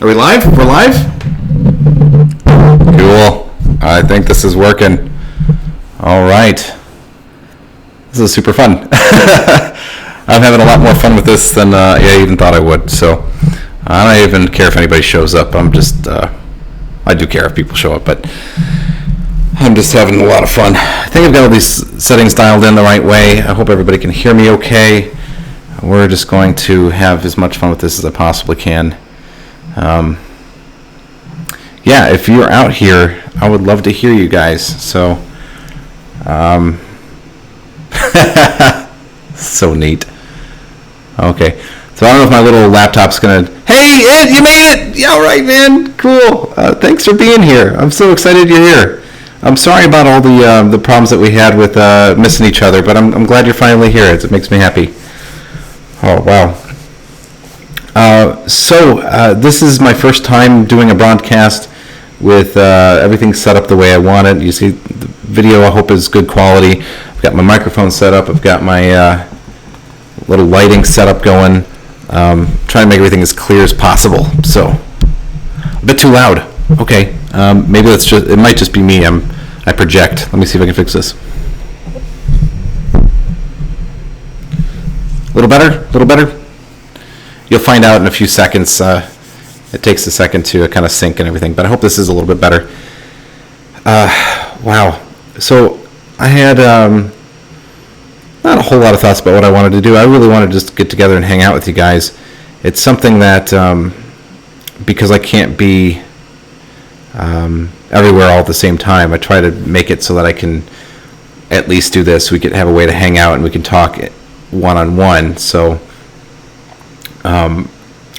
Are we live? We're live? Cool. I think this is working. All right. This is super fun. I'm having a lot more fun with this than I even thought I would. So I don't even care if anybody shows up. I'm just, I do care if people show up, but I'm just having a lot of fun. I think I've got all these settings dialed in the right way. I hope everybody can hear me okay. We're just going to have as much fun with this as I possibly can. Yeah, if you're out here, I would love to hear you guys. So, so neat. Okay, so I don't know if my little laptop's gonna. Hey, Ed, you made it! Yeah, all right, man. Cool. Thanks for being here. I'm so excited you're here. I'm sorry about all the problems that we had with missing each other, but I'm glad you're finally here. It makes me happy. Oh wow. So this is my first time doing a broadcast with everything set up the way I want it. You see the video, I hope, is good quality. I've got my microphone set up. I've got my little lighting set up going. Trying to make everything as clear as possible. So a bit too loud. Okay, maybe it might just be me. I project. Let me see if I can fix this. A little better? A little better? You'll find out in a few seconds. It takes a second to kind of sync and everything, but I hope this is a little bit better. Wow. So I had not a whole lot of thoughts about what I wanted to do. I really wanted to just get together and hang out with you guys. It's something that, because I can't be everywhere all at the same time, I try to make it so that I can at least do this. We could have a way to hang out and we can talk one-on-one. So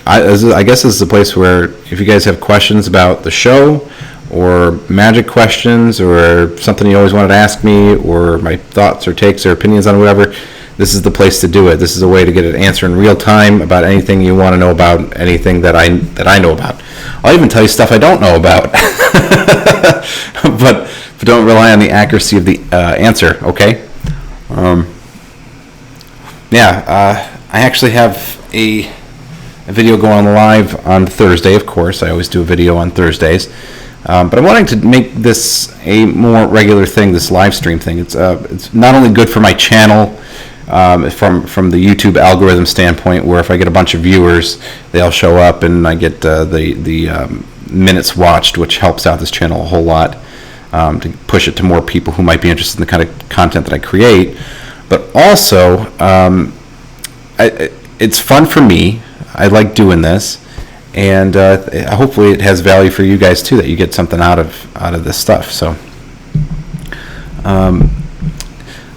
I guess this is a place where if you guys have questions about the show or magic questions or something you always wanted to ask me or my thoughts or takes or opinions on whatever, this is the place to do it. This is a way to get an answer in real time about anything you want to know about, anything that I know about. I'll even tell you stuff I don't know about. but don't rely on the accuracy of the answer, okay? I actually have a video going on live on Thursday, of course. I always do a video on Thursdays. But I'm wanting to make this a more regular thing, this live stream thing. It's not only good for my channel from the YouTube algorithm standpoint, where if I get a bunch of viewers, they all show up and I get the minutes watched, which helps out this channel a whole lot to push it to more people who might be interested in the kind of content that I create. But also, it's fun for me. I like doing this, and hopefully it has value for you guys too, that you get something out of this stuff. So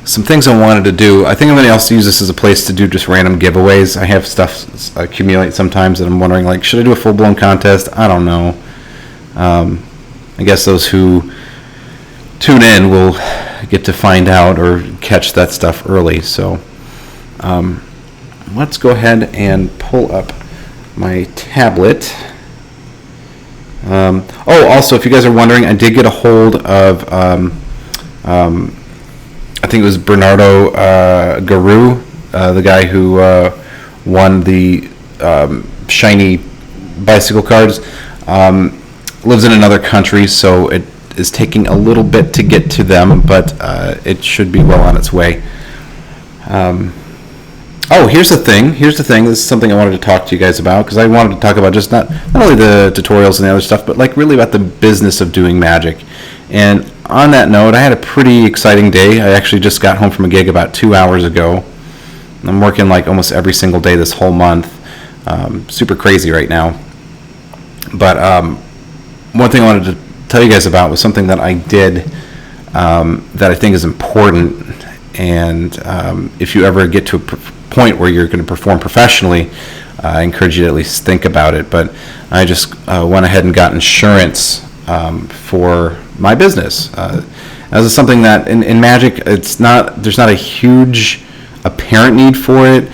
some things I wanted to do. I think I'm going to also use this as a place to do just random giveaways. I have stuff accumulate sometimes that I'm wondering, like, should I do a full-blown contest? I don't know. I guess those who tune in will get to find out or catch that stuff early. So let's go ahead and pull up my tablet. Also, if you guys are wondering, I did get a hold of, I think it was Bernardo Garu, the guy who won the shiny bicycle cards. Lives in another country, so it is taking a little bit to get to them, but it should be well on its way. Here's the thing. This is something I wanted to talk to you guys about, because I wanted to talk about just not only the tutorials and the other stuff, but like really about the business of doing magic. And on that note, I had a pretty exciting day. I actually just got home from a gig about 2 hours ago. I'm working like almost every single day this whole month. Super crazy right now. But one thing I wanted to tell you guys about was something that I did that I think is important. And if you ever get to a point where you're going to perform professionally, I encourage you to at least think about it. But I just went ahead and got insurance for my business. This is something that in magic, there's not a huge apparent need for it.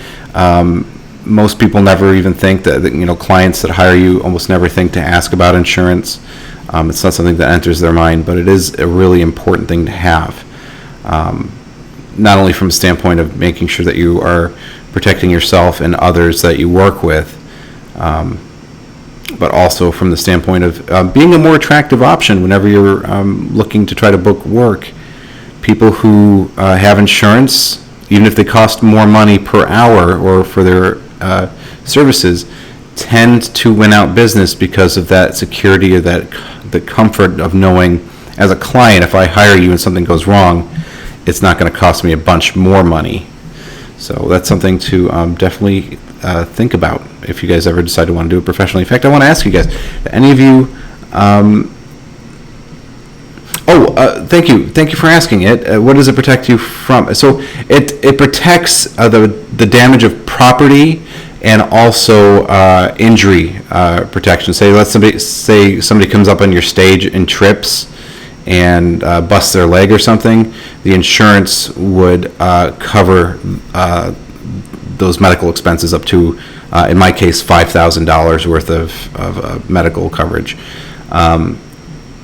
Most people never even think that clients that hire you almost never think to ask about insurance. It's not something that enters their mind, but it is a really important thing to have. Not only from a standpoint of making sure that you are protecting yourself and others that you work with, but also from the standpoint of being a more attractive option whenever you're looking to try to book work. People who have insurance, even if they cost more money per hour or for their services, tend to win out business because of that security or the comfort of knowing, as a client, if I hire you and something goes wrong, it's not going to cost me a bunch more money. So that's something to definitely think about if you guys ever decide to want to do it professionally. In fact, I want to ask you guys, any of you, thank you for asking it. What does it protect you from? So it protects the damage of property and also injury protection. Say somebody comes up on your stage and trips and busts their leg or something, the insurance would cover those medical expenses up to, in my case, $5,000 worth of medical coverage. I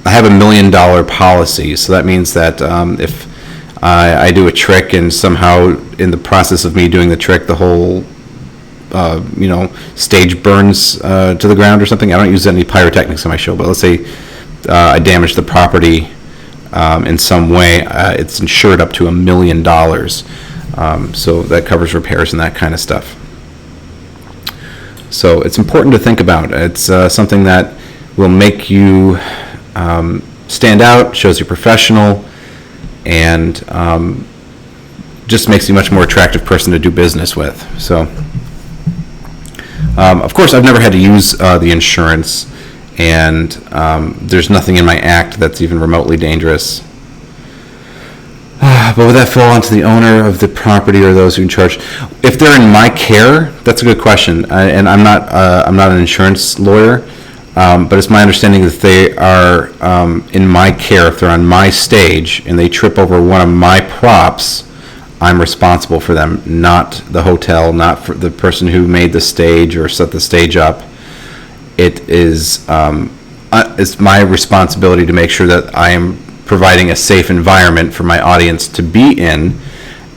have $1 million policy, so that means that if I do a trick and somehow in the process of me doing the trick, the whole stage burns to the ground or something. I don't use any pyrotechnics on my show, but let's say I damage the property in some way, it's insured up to $1 million. So that covers repairs and that kind of stuff. So it's important to think about. It's something that will make you stand out, shows you're professional, and just makes you a much more attractive person to do business with. So, of course, I've never had to use the insurance, and there's nothing in my act that's even remotely dangerous. But would that fall onto the owner of the property or those who in charge? If they're in my care, that's a good question. And I'm not an insurance lawyer, but it's my understanding that they are in my care. If they're on my stage and they trip over one of my props, I'm responsible for them, not the hotel, not for the person who made the stage or set the stage up. It is it's my responsibility to make sure that I am providing a safe environment for my audience to be in,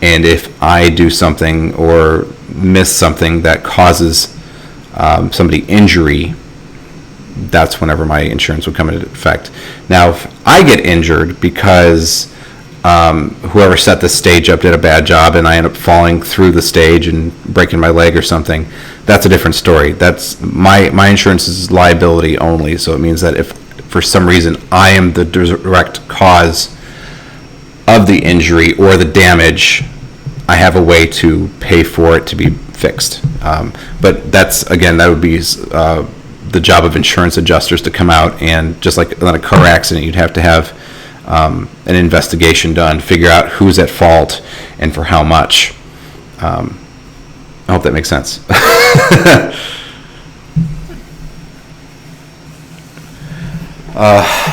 and if I do something or miss something that causes somebody injury, that's whenever my insurance would come into effect. Now, if I get injured because whoever set the stage up did a bad job and I end up falling through the stage and breaking my leg or something, that's a different story. That's my insurance is liability only, so it means that if for some reason I am the direct cause of the injury or the damage, I have a way to pay for it to be fixed. But that's, again, that would be the job of insurance adjusters to come out, and just like on a car accident, you'd have to have an investigation done, figure out who's at fault and for how much. I hope that makes sense.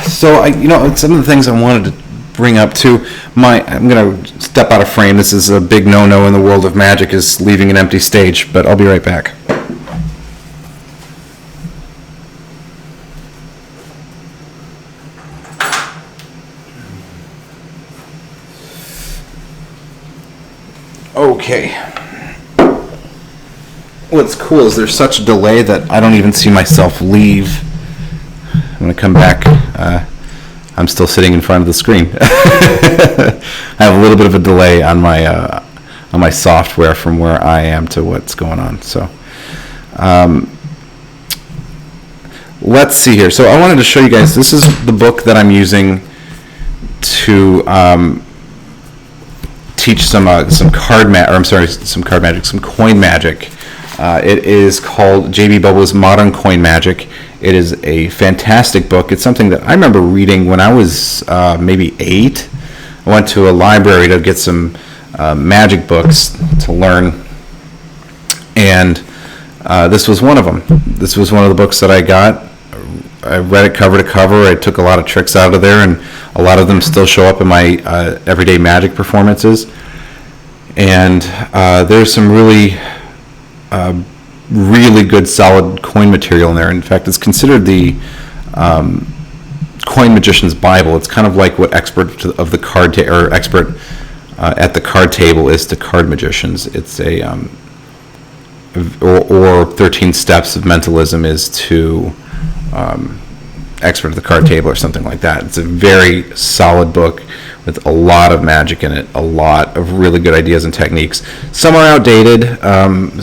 So some of the things I wanted to bring up too. I'm going to step out of frame. This is a big no-no in the world of magic, is leaving an empty stage, but I'll be right back. Okay. What's cool is there's such a delay that I don't even see myself leave. I'm going to come back. I'm still sitting in front of the screen. I have a little bit of a delay on my software from where I am to what's going on. So let's see here. So I wanted to show you guys, this is the book that I'm using to teach some coin magic. It is called J.B. Bubba's Modern Coin Magic. It is a fantastic book. It's something that I remember reading when I was maybe 8. I went to a library to get some magic books to learn, and this was one of them. This was one of the books that I got. I read it cover to cover. I took a lot of tricks out of there, and a lot of them still show up in my everyday magic performances. And there's some really good solid coin material in there. In fact, it's considered the coin magician's Bible. It's kind of like what expert of the card or expert at the card table is to card magicians. It's a or 13 steps of mentalism is to expert at the card table or something like that. It's a very solid book with a lot of magic in it, a lot of really good ideas and techniques. Some are outdated.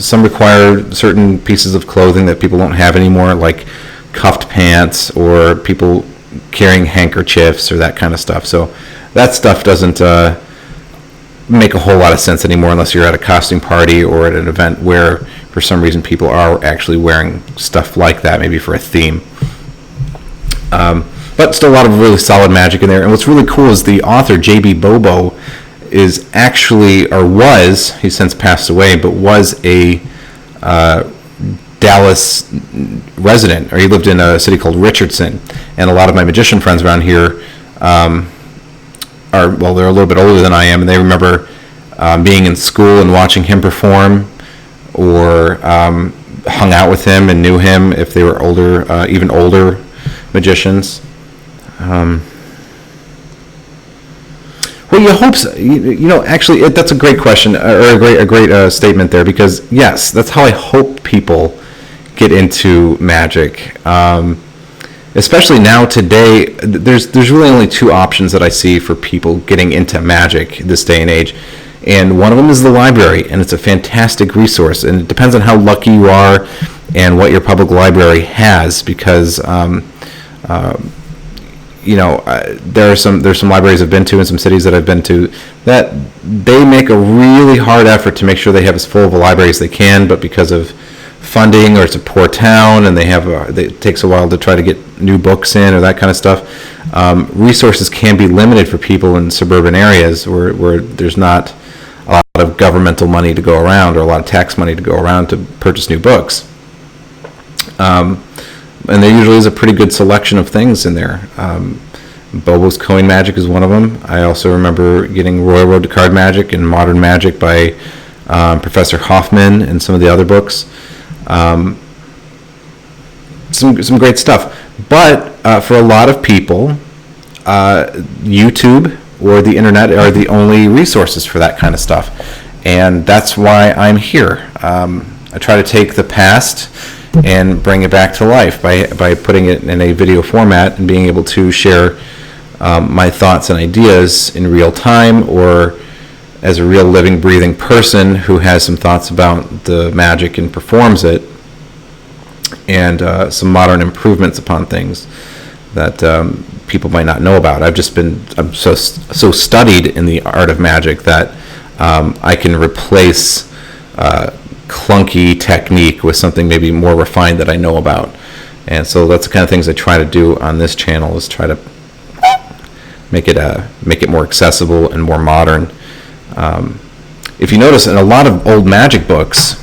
Some require certain pieces of clothing that people don't have anymore, like cuffed pants or people carrying handkerchiefs or that kind of stuff. So that stuff doesn't make a whole lot of sense anymore unless you're at a costume party or at an event where for some reason people are actually wearing stuff like that, maybe for a theme. But still a lot of really solid magic in there. And what's really cool is the author, J.B. Bobo, is actually, or was, he's since passed away, but was a Dallas resident, or he lived in a city called Richardson. And a lot of my magician friends around here they're a little bit older than I am, and they remember being in school and watching him perform, or hung out with him and knew him if they were older, even older magicians. Well, you hope so. Actually, that's a great question, or a great statement there, because yes, that's how I hope people get into magic. Especially now today, there's really only two options that I see for people getting into magic this day and age. And one of them is the library, and it's a fantastic resource. And it depends on how lucky you are and what your public library has, because there's some libraries I've been to and some cities that I've been to that they make a really hard effort to make sure they have as full of a library as they can, but because of funding, or it's a poor town and it takes a while to try to get new books in or that kind of stuff, resources can be limited for people in suburban areas where there's not a lot of governmental money to go around, or a lot of tax money to go around to purchase new books. And there usually is a pretty good selection of things in there. Bobo's Coin Magic is one of them. I also remember getting Royal Road to Card Magic and Modern Magic by Professor Hoffman and some of the other books. Some great stuff. But for a lot of people, YouTube or the internet are the only resources for that kind of stuff. And that's why I'm here. I try to take the past and bring it back to life by putting it in a video format and being able to share my thoughts and ideas in real time, or as a real living, breathing person who has some thoughts about the magic and performs it, and some modern improvements upon things that people might not know about. I'm so studied in the art of magic that I can replace clunky technique with something maybe more refined that I know about. And so that's the kind of things I try to do on this channel, is try to make it more accessible and more modern. If you notice, in a lot of old magic books,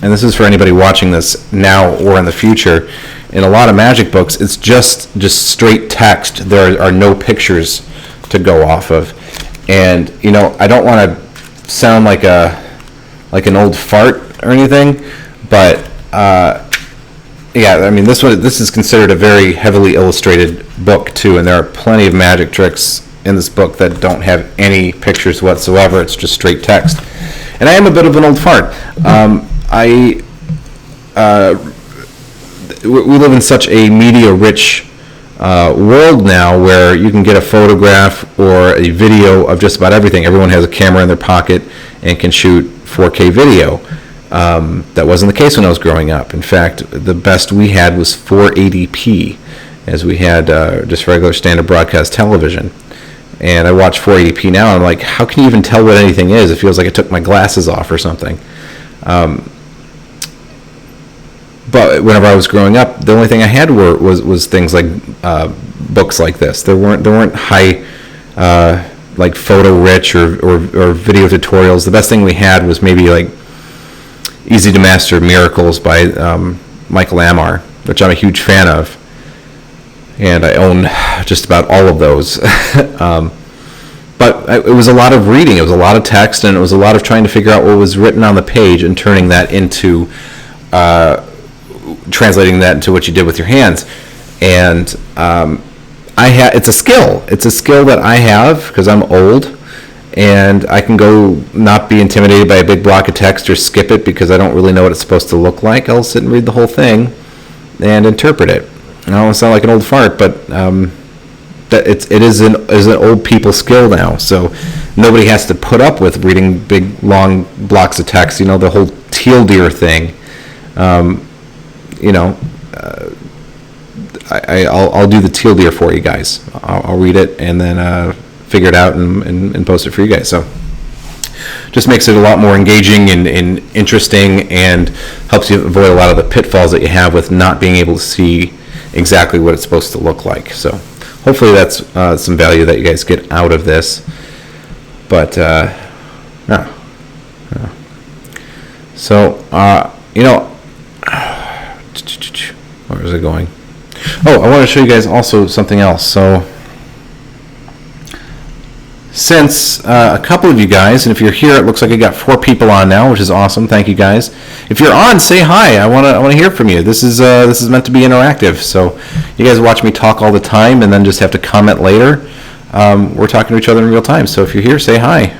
and this is for anybody watching this now or in the future, in a lot of magic books, it's just straight text. There are no pictures to go off of. And I don't want to sound like an old fart or anything, but this is considered a very heavily illustrated book too, and there are plenty of magic tricks in this book that don't have any pictures whatsoever. It's just straight text. And I am a bit of an old fart. We live in such a media-rich world now, where you can get a photograph or a video of just about everything. Everyone has a camera in their pocket and can shoot 4K video. That wasn't the case when I was growing up. In fact, the best we had was 480p, as we had just regular standard broadcast television. And I watch 480p now, and I'm like, how can you even tell what anything is? It feels like I took my glasses off or something. But whenever I was growing up, the only thing I had was things like books like this. There weren't high like photo rich or video tutorials. The best thing we had was maybe like Easy to Master Miracles by Michael Amar, which I'm a huge fan of, and I own just about all of those. But it was a lot of reading, it was a lot of text, and it was a lot of trying to figure out what was written on the page and turning that into translating that into what you did with your hands. And it's a skill. It's a skill that I have because I'm old, and I can go not be intimidated by a big block of text or skip it because I don't really know what it's supposed to look like. I'll sit and read the whole thing and interpret it. I don't want to sound like an old fart, but that it is an old people skill now. So nobody has to put up with reading big long blocks of text. You know, the whole teal deer thing. You know, I'll do the teal deer for you guys. I'll read it and then figure it out and post it for you guys. So just makes it a lot more engaging and interesting, and helps you avoid a lot of the pitfalls that you have with not being able to see exactly what it's supposed to look like. So hopefully that's some value that you guys get out of this. But no. So you know, where was it going? Oh, I want to show you guys also something else. So since a couple of you guys, and if you're here, it looks like I got 4 people on now, which is awesome. Thank you guys. If you're on, say hi. I want to hear from you. This is meant to be interactive. So you guys watch me talk all the time and then just have to comment later. We're talking to each other in real time. So if you're here, say hi.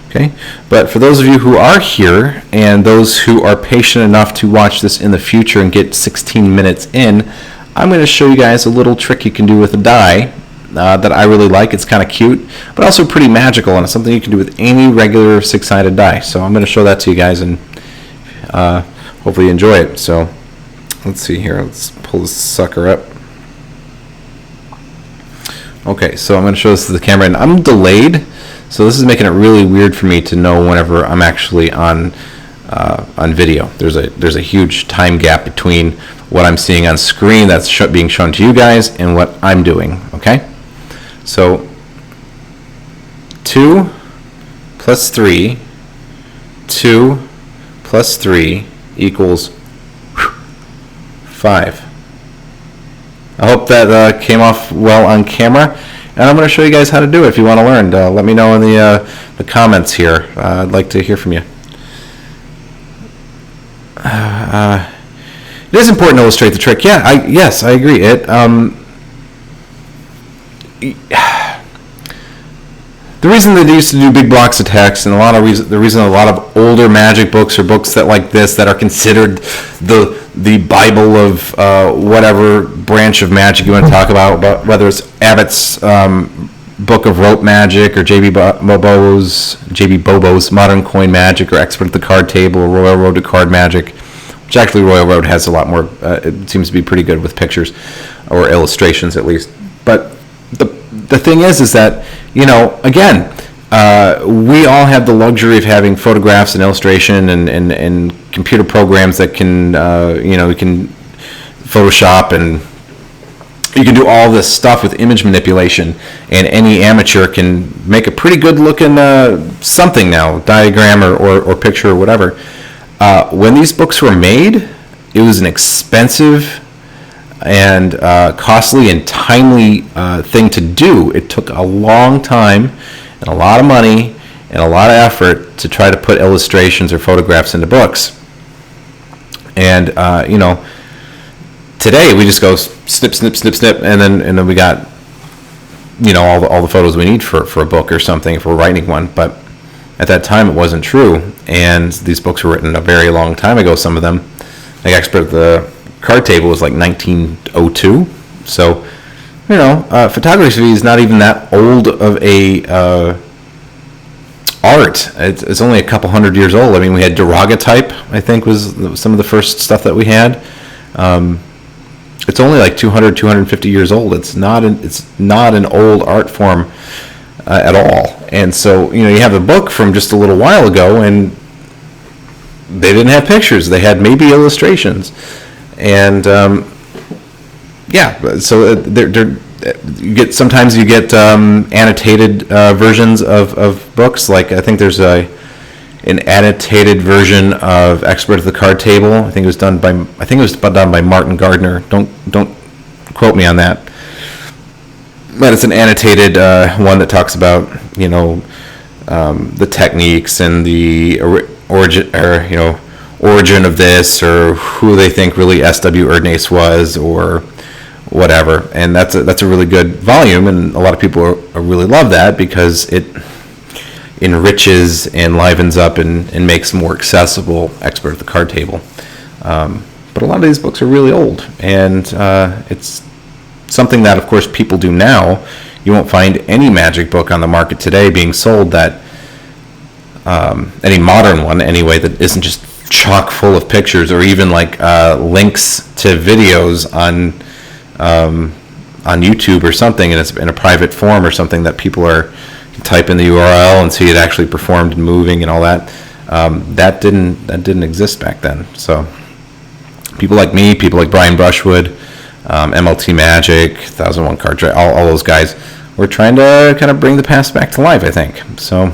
Okay. But for those of you who are here and those who are patient enough to watch this in the future and get 16 minutes in, I'm going to show you guys a little trick you can do with a die. That I really like. It's kind of cute, but also pretty magical, and it's something you can do with any regular 6-sided die. So I'm going to show that to you guys, and hopefully you enjoy it. So let's see here. Let's pull this sucker up. Okay, so I'm going to show this to the camera, and I'm delayed, so this is making it really weird for me to know whenever I'm actually on video. There's a huge time gap between what I'm seeing on screen that's being shown to you guys and what I'm doing. Okay. So 2 plus 3, 2 plus 3 equals 5. I hope that came off well on camera, and I'm going to show you guys how to do it. If you want to learn, let me know in the comments here. I'd like to hear from you. It is important to illustrate the trick. Yeah, yes, I agree. The reason that they used to do big blocks of text, and the reason a lot of older magic books or books that like this that are considered the Bible of whatever branch of magic you want to talk about, whether it's Abbott's Book of Rope Magic or J.B. Bobo's Modern Coin Magic or Expert at the Card Table or Royal Road to Card Magic, which actually Royal Road has a lot more, it seems to be pretty good with pictures or illustrations at least. But the thing is that, you know, again, we all have the luxury of having photographs and illustration and computer programs that can, we can Photoshop, and you can do all this stuff with image manipulation, and any amateur can make a pretty good looking something now, diagram or picture or whatever. When these books were made, it was an expensive and costly and timely thing to do. It took a long time and a lot of money and a lot of effort to try to put illustrations or photographs into books. And today we just go snip, snip, snip, snip, and then we got all the photos we need for a book or something if we're writing one. But at that time it wasn't true, and these books were written a very long time ago. Some of them, like Expert at the Card Table, was like 1902. So photography is not even that old of a art. It's only a couple hundred years old. I mean, we had daguerreotype, I think, was some of the first stuff that we had. It's only like 250 years old. It's not an old art form at all. And so, you have a book from just a little while ago, and they didn't have pictures. They had maybe illustrations. And so sometimes you get annotated versions of books. Like, I think there's an annotated version of Expert at the Card Table. I think it was done by Martin Gardner. Don't quote me on that. But it's an annotated one that talks about the techniques and the origin of this, or who they think really S.W. Erdnase was, or whatever. And that's a really good volume, and a lot of people really love that because it enriches and livens up and makes more accessible Expert at the Card Table. But a lot of these books are really old, and it's something that, of course, people do now. You won't find any magic book on the market today being sold that, any modern one anyway, that isn't just chock full of pictures or even like links to videos on YouTube or something, and it's in a private form or something that people can type in the URL and see it actually performed and moving and all that. That didn't exist back then. So people like me, people like Brian Brushwood, MLT Magic, 1001 Card Trick, all those guys, we're trying to kind of bring the past back to life, I think. So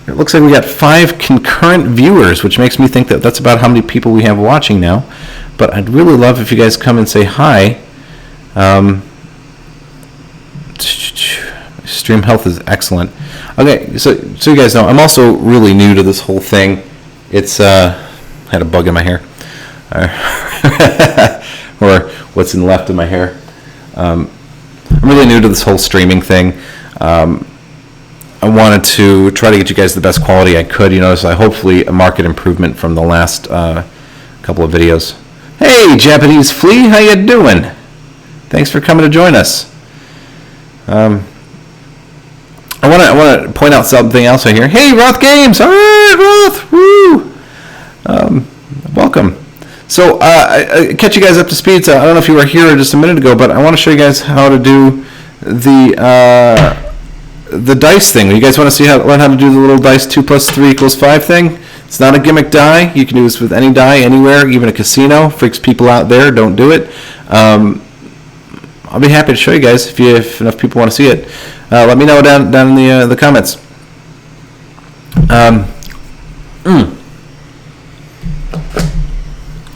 it looks like we got 5 concurrent viewers, which makes me think that that's about how many people we have watching now. But I'd really love if you guys come and say hi. Stream health is excellent. Okay, so you guys know, I'm also really new to this whole thing. It's I had a bug in my hair, or what's left in my hair. I'm really new to this whole streaming thing. I wanted to try to get you guys the best quality I could, so hopefully a market improvement from the last couple of videos. Hey, Japanese Flea, how you doing? Thanks for coming to join us. I want to point out something else I hear. Hey, Roth Games! All right, Roth! Woo! Welcome. So, I catch you guys up to speed. So I don't know if you were here just a minute ago, but I want to show you guys how to do the dice thing. You guys want to learn how to do the little dice 2 + 3 = 5 thing? It's not a gimmick die. You can do this with any die, anywhere, even a casino. Freaks people out there. Don't do it. I'll be happy to show you guys if enough people want to see it. Let me know down in the comments.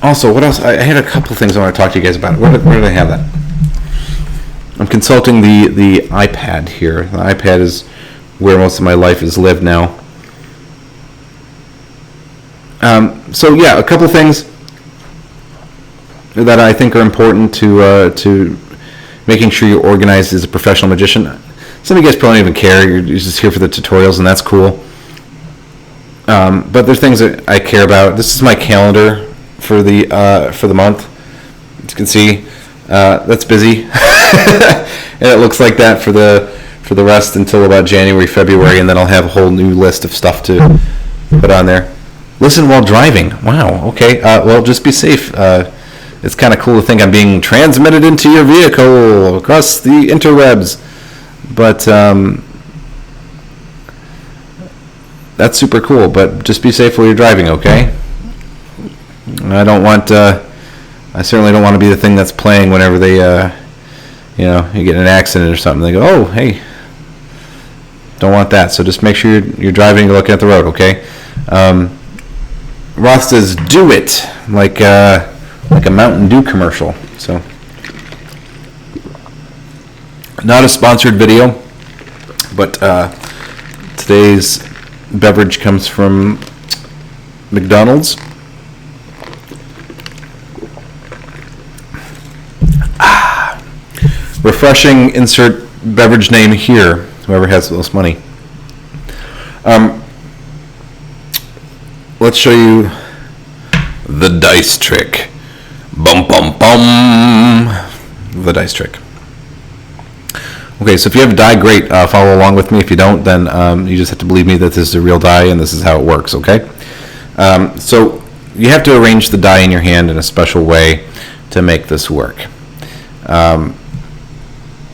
Also, what else? I had a couple things I want to talk to you guys about. Where did I have that? I'm consulting the iPad here. The iPad is where most of my life is lived now. So yeah, a couple things that I think are important to making sure you're organized as a professional magician. Some of you guys probably don't even care. You're just here for the tutorials, and that's cool. But there's things that I care about. This is my calendar for the month. As you can see, that's busy, and it looks like that for the rest until about January, February, and then I'll have a whole new list of stuff to put on there. Listen while driving. Wow. Okay. Well, just be safe. It's kind of cool to think I'm being transmitted into your vehicle across the interwebs, but that's super cool. But just be safe while you're driving, okay? I certainly don't want to be the thing that's playing whenever they, you get in an accident or something. They go, oh, hey, don't want that. So just make sure you're driving, you're looking at the road, okay? Roth says, do it, like a Mountain Dew commercial. So, not a sponsored video, but today's beverage comes from McDonald's. Refreshing, insert beverage name here, whoever has the most money. Let's show you the dice trick. Bum, bum, bum. The dice trick. Okay, so if you have a die, great. Follow along with me. If you don't, then you just have to believe me that this is a real die and this is how it works, okay? So you have to arrange the die in your hand in a special way to make this work.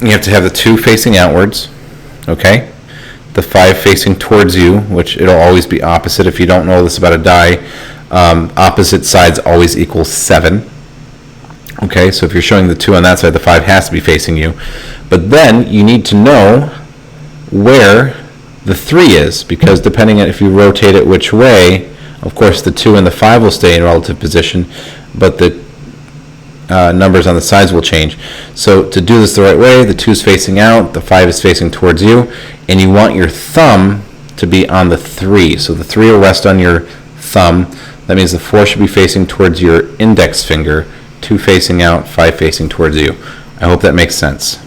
You have to have the 2 facing outwards, okay? The 5 facing towards you, which it'll always be opposite. If you don't know this about a die, opposite sides always equal 7. Okay, so if you're showing the 2 on that side, the 5 has to be facing you. But then you need to know where the 3 is, because depending on if you rotate it which way, of course the 2 and the 5 will stay in relative position, but the numbers on the sides will change. So to do this the right way, the 2 is facing out, the 5 is facing towards you, and you want your thumb to be on the 3. So the 3 will rest on your thumb. That means the 4 should be facing towards your index finger, 2 facing out, 5 facing towards you. I hope that makes sense.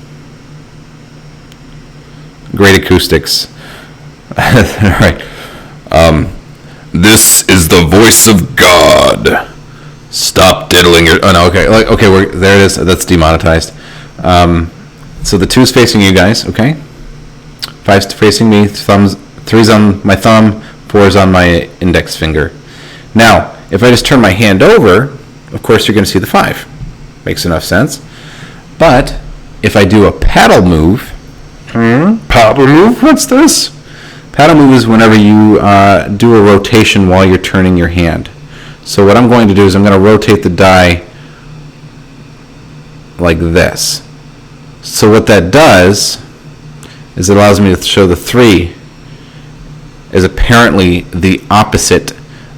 Great acoustics. All right. This is the voice of God. Stop diddling your. Oh no. Okay. Okay. There it is. That's demonetized. So the 2's facing you guys, okay? 5's facing me, 3's on my thumb, 4's on my index finger. Now, if I just turn my hand over, of course you're going to see the 5. Makes enough sense. But if I do a paddle move, paddle move, what's this? Paddle move is whenever you do a rotation while you're turning your hand. So what I'm going to do is I'm going to rotate the die like this. So what that does is it allows me to show the 3 is apparently the opposite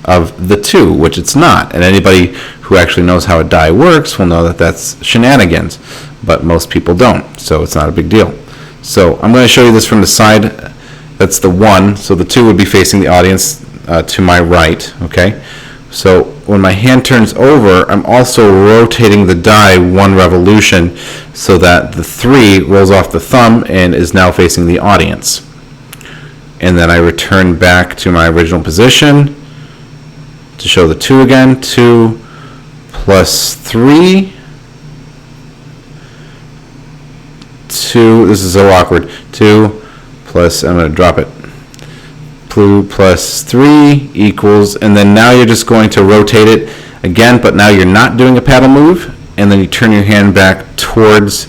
of the 2, which it's not. And anybody who actually knows how a die works will know that that's shenanigans, but most people don't, so it's not a big deal. So I'm going to show you this from the side. That's the 1, so the 2 would be facing the audience to my right, okay? So when my hand turns over, I'm also rotating the die 1 revolution so that the 3 rolls off the thumb and is now facing the audience. And then I return back to my original position to show the 2 again. 2 plus 3. 2, this is so awkward. 2 plus, I'm going to drop it. 2 plus 3 equals, and then now you're just going to rotate it again, but now you're not doing a paddle move, and then you turn your hand back towards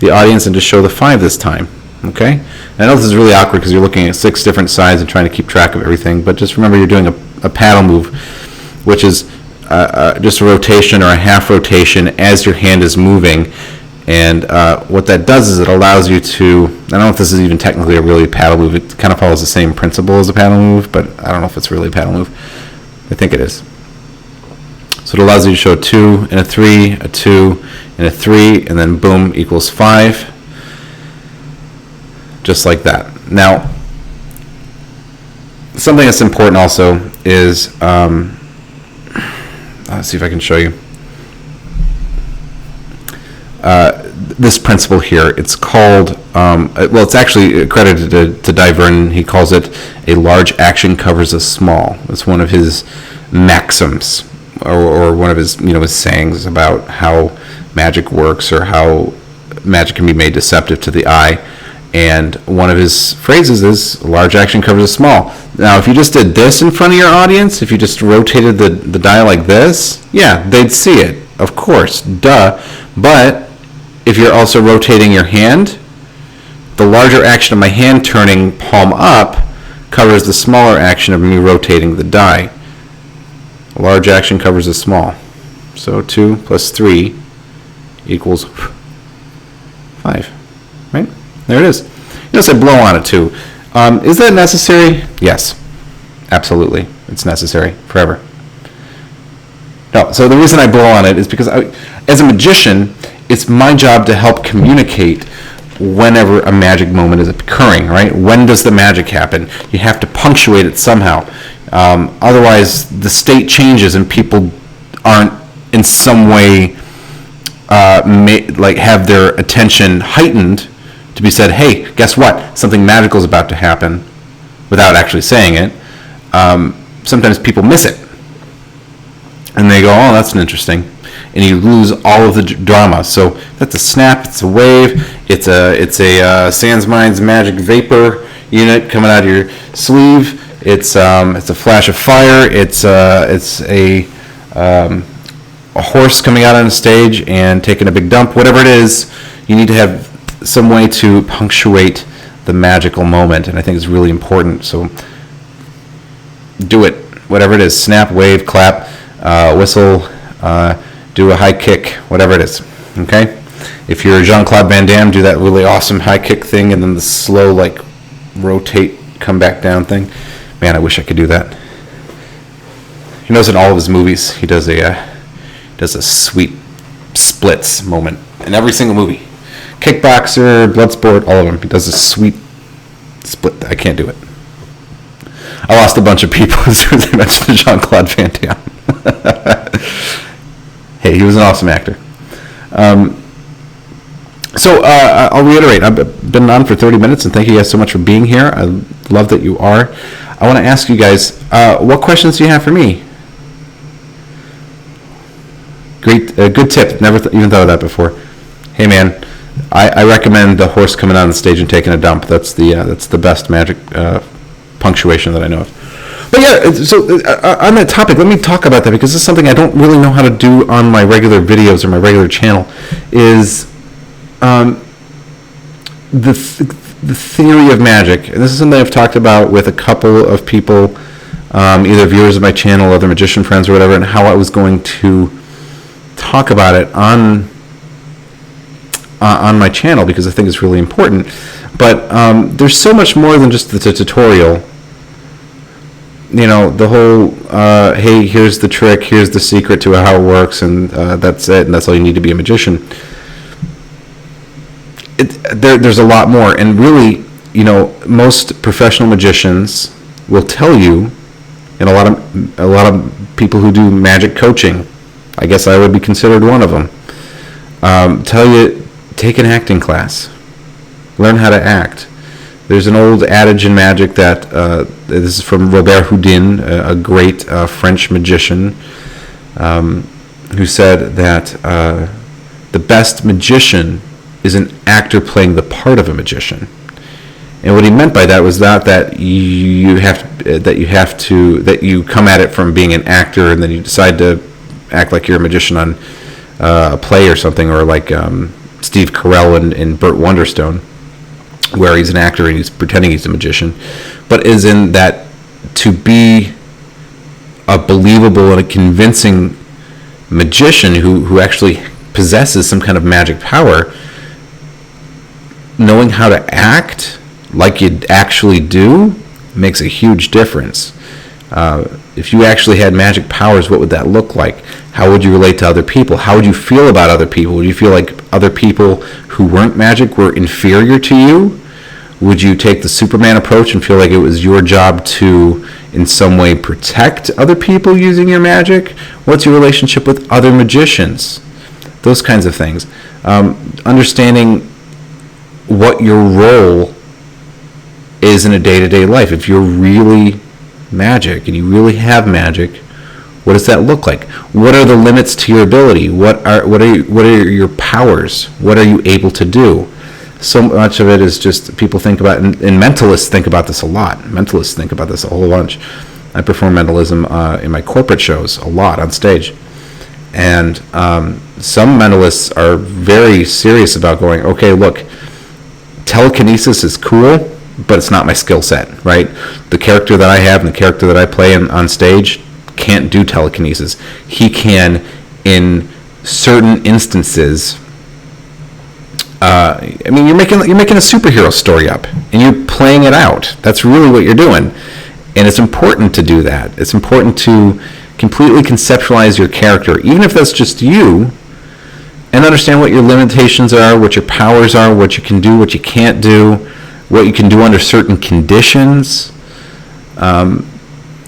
the audience and just show the 5 this time, okay? I know this is really awkward because you're looking at 6 different sides and trying to keep track of everything, but just remember you're doing a paddle move, which is just a rotation or a half rotation as your hand is moving. And what that does is it allows you to, I don't know if this is even technically a really paddle move. It kind of follows the same principle as a paddle move, but I don't know if it's really a paddle move. I think it is. So it allows you to show 2 and a 3, a 2 and a 3, and then boom, equals 5. Just like that. Now, something that's important also is, let's see if I can show you. This principle here, it's called, well, it's actually credited to Di Vernon. He calls it a large action covers a small. It's one of his maxims, or one of his, his sayings about how magic works or how magic can be made deceptive to the eye. And one of his phrases is, large action covers a small. Now, if you just did this in front of your audience, if you just rotated the die like this, yeah, they'd see it, of course, duh. But if you're also rotating your hand, the larger action of my hand turning palm up covers the smaller action of me rotating the die. A large action covers a small. So 2 plus 3 equals 5, right? There it is. You notice I blow on it too. Is that necessary? Yes, absolutely. It's necessary forever. No, so the reason I blow on it is because as a magician, it's my job to help communicate whenever a magic moment is occurring, right? When does the magic happen? You have to punctuate it somehow. Otherwise, the state changes and people aren't in some way have their attention heightened to be said, hey, guess what? Something magical is about to happen, without actually saying it. Sometimes people miss it. And they go, oh, that's interesting. And you lose all of the drama. So that's a snap, it's a wave, it's a Sans Minds magic vapor unit coming out of your sleeve. It's a flash of fire. It's a horse coming out on the stage and taking a big dump. Whatever it is, you need to have some way to punctuate the magical moment, and I think it's really important. So do it, whatever it is: snap, wave, clap, whistle. Do a high kick, whatever it is, okay? If you're Jean-Claude Van Damme, do that really awesome high kick thing and then the slow, rotate, come back down thing. Man, I wish I could do that. He knows in all of his movies, he does a sweet splits moment in every single movie. Kickboxer, Bloodsport, all of them. He does a sweet split. I can't do it. I lost a bunch of people as soon as I mentioned Jean-Claude Van Damme. Hey, he was an awesome actor. So I'll reiterate, I've been on for 30 minutes, and thank you guys so much for being here. I love that you are. I want to ask you guys, what questions do you have for me? Great, good tip. Never even thought of that before. Hey man, I recommend the horse coming on the stage and taking a dump. That's the best magic punctuation that I know of. But yeah, so on that topic, let me talk about that, because this is something I don't really know how to do on my regular videos or my regular channel, is the theory of magic. And this is something I've talked about with a couple of people, either viewers of my channel, other magician friends or whatever, and how I was going to talk about it on my channel, because I think it's really important. But there's so much more than just the tutorial. You know, the whole, hey, here's the trick, here's the secret to how it works, and that's it, and that's all you need to be a magician. There's a lot more, and really, you know, most professional magicians will tell you, and a lot of people who do magic coaching, I guess I would be considered one of them, tell you, take an acting class, learn how to act. There's an old adage in magic that, this is from Robert Houdin, a great French magician, who said that the best magician is an actor playing the part of a magician. And what he meant by that was not that you come at it from being an actor and then you decide to act like you're a magician on a play or something, or like Steve Carell in Burt Wonderstone, where he's an actor and he's pretending he's a magician, but is in that to be a believable and a convincing magician who actually possesses some kind of magic power, knowing how to act like you actually do makes a huge difference. If you actually had magic powers, what would that look like? How would you relate to other people? How would you feel about other people? Would you feel like other people who weren't magic were inferior to you? Would you take the Superman approach and feel like it was your job to, in some way, protect other people using your magic? What's your relationship with other magicians? Those kinds of things. Understanding what your role is in a day-to-day life. If you're really magic and you really have magic, what does that look like? What are the limits to your ability? What are your powers? What are you able to do? So much of it is just people think about, and mentalists think about this a lot. Mentalists think about this a whole bunch. I perform mentalism in my corporate shows a lot on stage. And some mentalists are very serious about going, okay, look, telekinesis is cool, but it's not my skill set, right? The character that I have and the character that I play on stage can't do telekinesis. He can, in certain instances. I mean, you're making a superhero story up, and you're playing it out. That's really what you're doing, and it's important to do that. It's important to completely conceptualize your character, even if that's just you, and understand what your limitations are, what your powers are, what you can do, what you can't do, what you can do under certain conditions.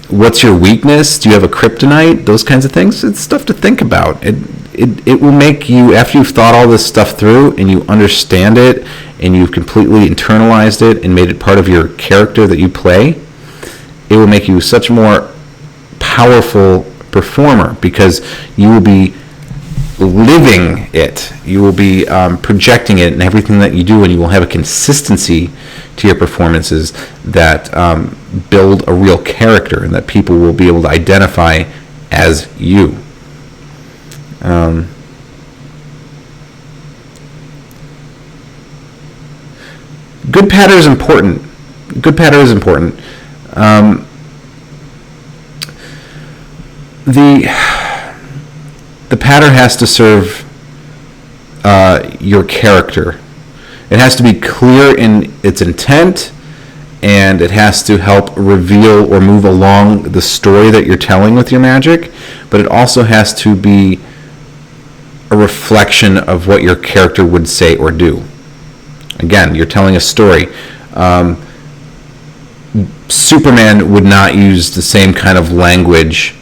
What's your weakness? Do you have a kryptonite? Those kinds of things. It's stuff to think about. It will make you, after you've thought all this stuff through and you understand it and you've completely internalized it and made it part of your character that you play, it will make you such a more powerful performer, because you will be living it. You will be projecting it in everything that you do, and you will have a consistency to your performances that build a real character and that people will be able to identify as you. Good patter is important. Good patter is important. The patter has to serve your character. It has to be clear in its intent, and it has to help reveal or move along the story that you're telling with your magic, but it also has to be a reflection of what your character would say or do. Again, you're telling a story. Superman would not use the same kind of language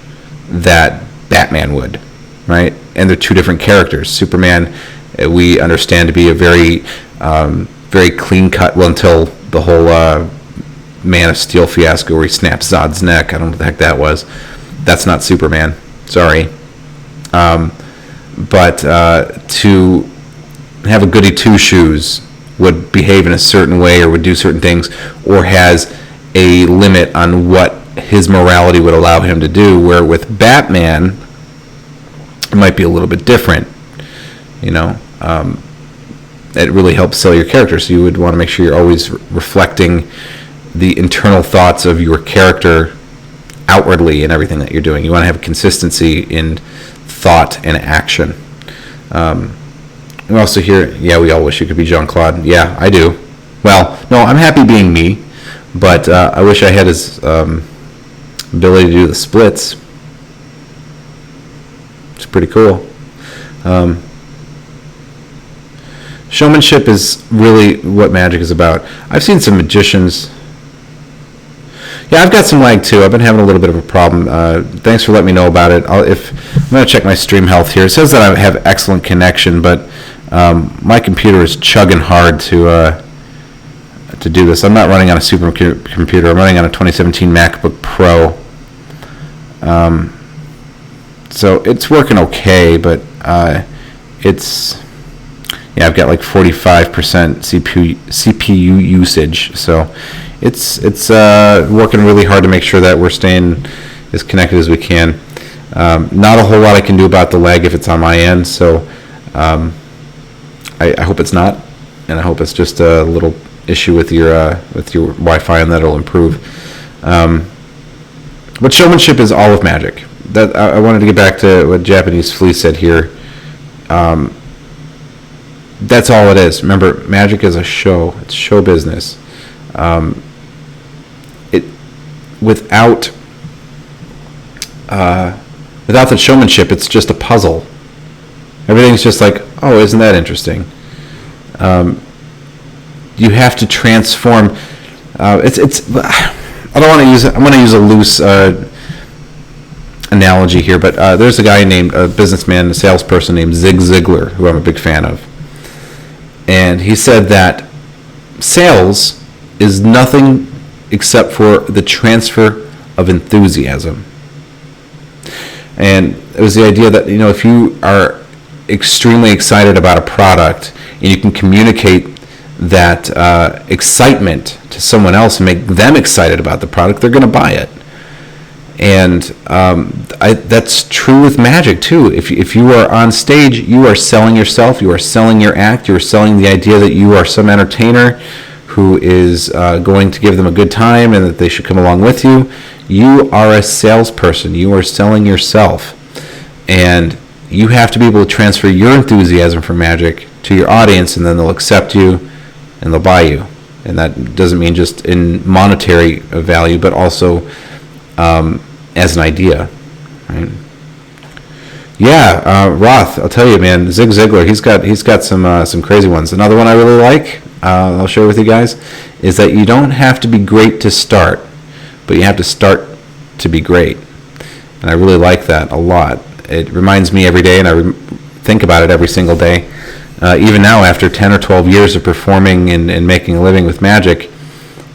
that Batman would, right? And they're two different characters. Superman, we understand to be a very clean cut, well, until the whole Man of Steel fiasco where he snaps Zod's neck. I don't know what the heck that was. That's not Superman. Sorry. But to have a goody two-shoes, would behave in a certain way or would do certain things, or has a limit on what his morality would allow him to do, where with Batman, it might be a little bit different, you know. It really helps sell your character, so you would want to make sure you're always reflecting the internal thoughts of your character outwardly in everything that you're doing. You want to have consistency in thought and action. We also hear, yeah, we all wish you could be Jean-Claude. Yeah, I do. Well, no, I'm happy being me, but I wish I had his ability to do the splits. It's pretty cool. Showmanship is really what magic is about. I've seen some magicians. Yeah, I've got some lag too. I've been having a little bit of a problem. Thanks for letting me know about it. I'm going to check my stream health here. It says that I have excellent connection, but my computer is chugging hard to do this. I'm not running on a supercomputer. I'm running on a 2017 MacBook Pro. So it's working okay, but it's... Yeah, I've got like 45% CPU usage, so it's working really hard to make sure that we're staying as connected as we can. Not a whole lot I can do about the lag if it's on my end, so I hope it's not, and I hope it's just a little issue with your Wi-Fi, and that'll improve. But showmanship is all of magic. That I wanted to get back to what Japanese Flea said here. That's all it is. Remember, magic is a show. It's show business. Without the showmanship, it's just a puzzle. Everything's just like, oh, isn't that interesting? You have to transform. It's. I don't want to use. I'm going to use a loose analogy here, but there's a businessman, a salesperson named Zig Ziglar, who I'm a big fan of. And he said that sales is nothing except for the transfer of enthusiasm. And it was the idea that, if you are extremely excited about a product and you can communicate that excitement to someone else and make them excited about the product, they're going to buy it. And that's true with magic too. If you are on stage, you are selling yourself, you are selling your act, you are selling the idea that you are some entertainer who is going to give them a good time and that they should come along with you. You are a salesperson. You are selling yourself. And you have to be able to transfer your enthusiasm for magic to your audience, and then they'll accept you and they'll buy you. And that doesn't mean just in monetary value, but also as an idea, right? Yeah, Roth, I'll tell you, man, Zig Ziglar, he's got some crazy ones. Another one I really like, I'll share with you guys, is that you don't have to be great to start, but you have to start to be great. And I really like that a lot. It reminds me every day, and I think about it every single day. Even now, after 10 or 12 years of performing and making a living with magic,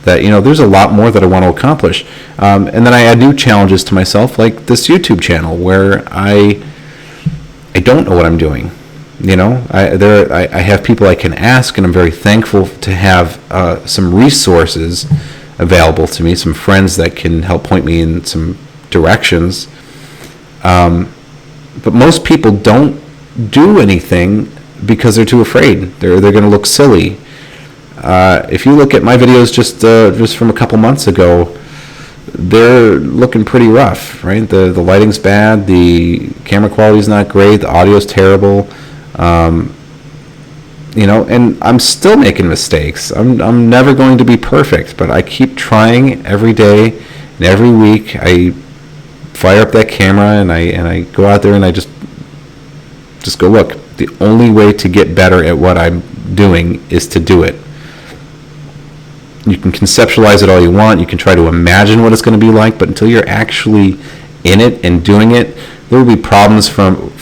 that there's a lot more that I want to accomplish, and then I add new challenges to myself, like this YouTube channel, where I don't know what I'm doing. I have people I can ask, and I'm very thankful to have some resources available to me, some friends that can help point me in some directions. But most people don't do anything because they're too afraid. They're going to look silly. If you look at my videos just from a couple months ago, they're looking pretty rough, right? The lighting's bad, the camera quality's not great, the audio's terrible, and I'm still making mistakes. I'm never going to be perfect, but I keep trying every day and every week. I fire up that camera and I go out there and I just go, look, the only way to get better at what I'm doing is to do it. You can conceptualize it all you want. You can try to imagine what it's going to be like, but until you're actually in it and doing it, there will be problems from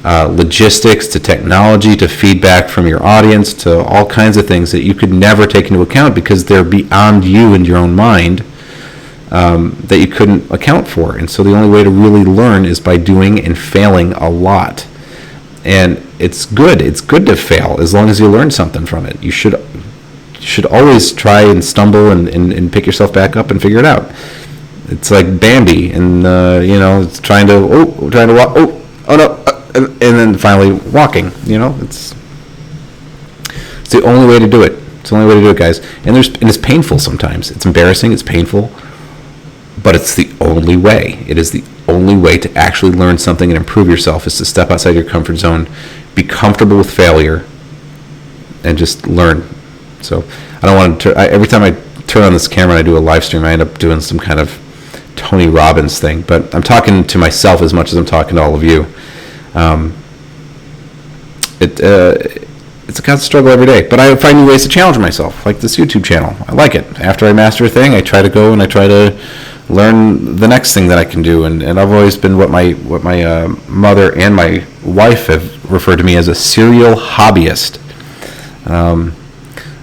logistics to technology to feedback from your audience to all kinds of things that you could never take into account because they're beyond you and your own mind, that you couldn't account for. And so the only way to really learn is by doing and failing a lot. And it's good. It's good to fail as long as you learn something from it. You should always try and stumble and pick yourself back up and figure it out. It's like Bambi, and it's trying to walk. Oh no, and then finally walking. It's the only way to do it. It's the only way to do it, guys. And it's painful sometimes. It's embarrassing. It's painful, but it's the only way. It is the only way to actually learn something and improve yourself, is to step outside your comfort zone, be comfortable with failure, and just learn. So I don't want to. Every time I turn on this camera and I do a live stream, I end up doing some kind of Tony Robbins thing. But I'm talking to myself as much as I'm talking to all of you. It's a constant struggle every day, but I find new ways to challenge myself, like this YouTube channel. I like it. After I master a thing, I try to go and I try to learn the next thing that I can do, and I've always been what my mother and my wife have referred to me as, a serial hobbyist.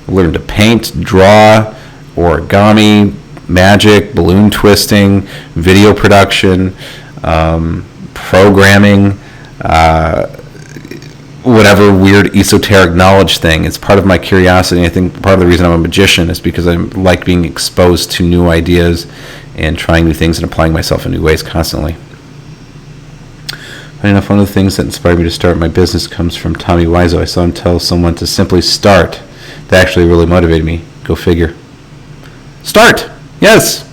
Learned to paint, draw, origami, magic, balloon twisting, video production, programming, whatever weird esoteric knowledge thing. It's part of my curiosity. I think part of the reason I'm a magician is because I like being exposed to new ideas and trying new things and applying myself in new ways constantly. Funny enough, one of the things that inspired me to start my business comes from Tommy Wiseau. I saw him tell someone to simply start. That actually really motivated me. Go figure. Start! Yes!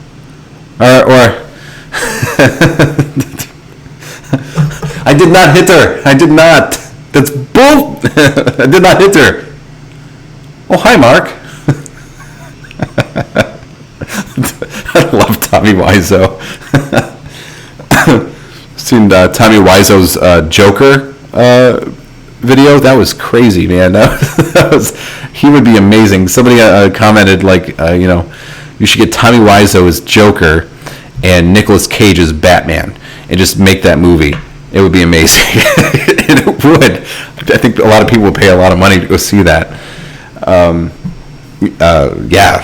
Or I did not hit her. I did not. That's bull. I did not hit her. Oh, hi, Mark. I love Tommy Wiseau. Seen Tommy Wiseau's Joker video. That was crazy, man. He would be amazing. Somebody commented you should get Tommy Wiseau as Joker and Nicolas Cage as Batman, and just make that movie. It would be amazing. It would. I think a lot of people would pay a lot of money to go see that. Yeah,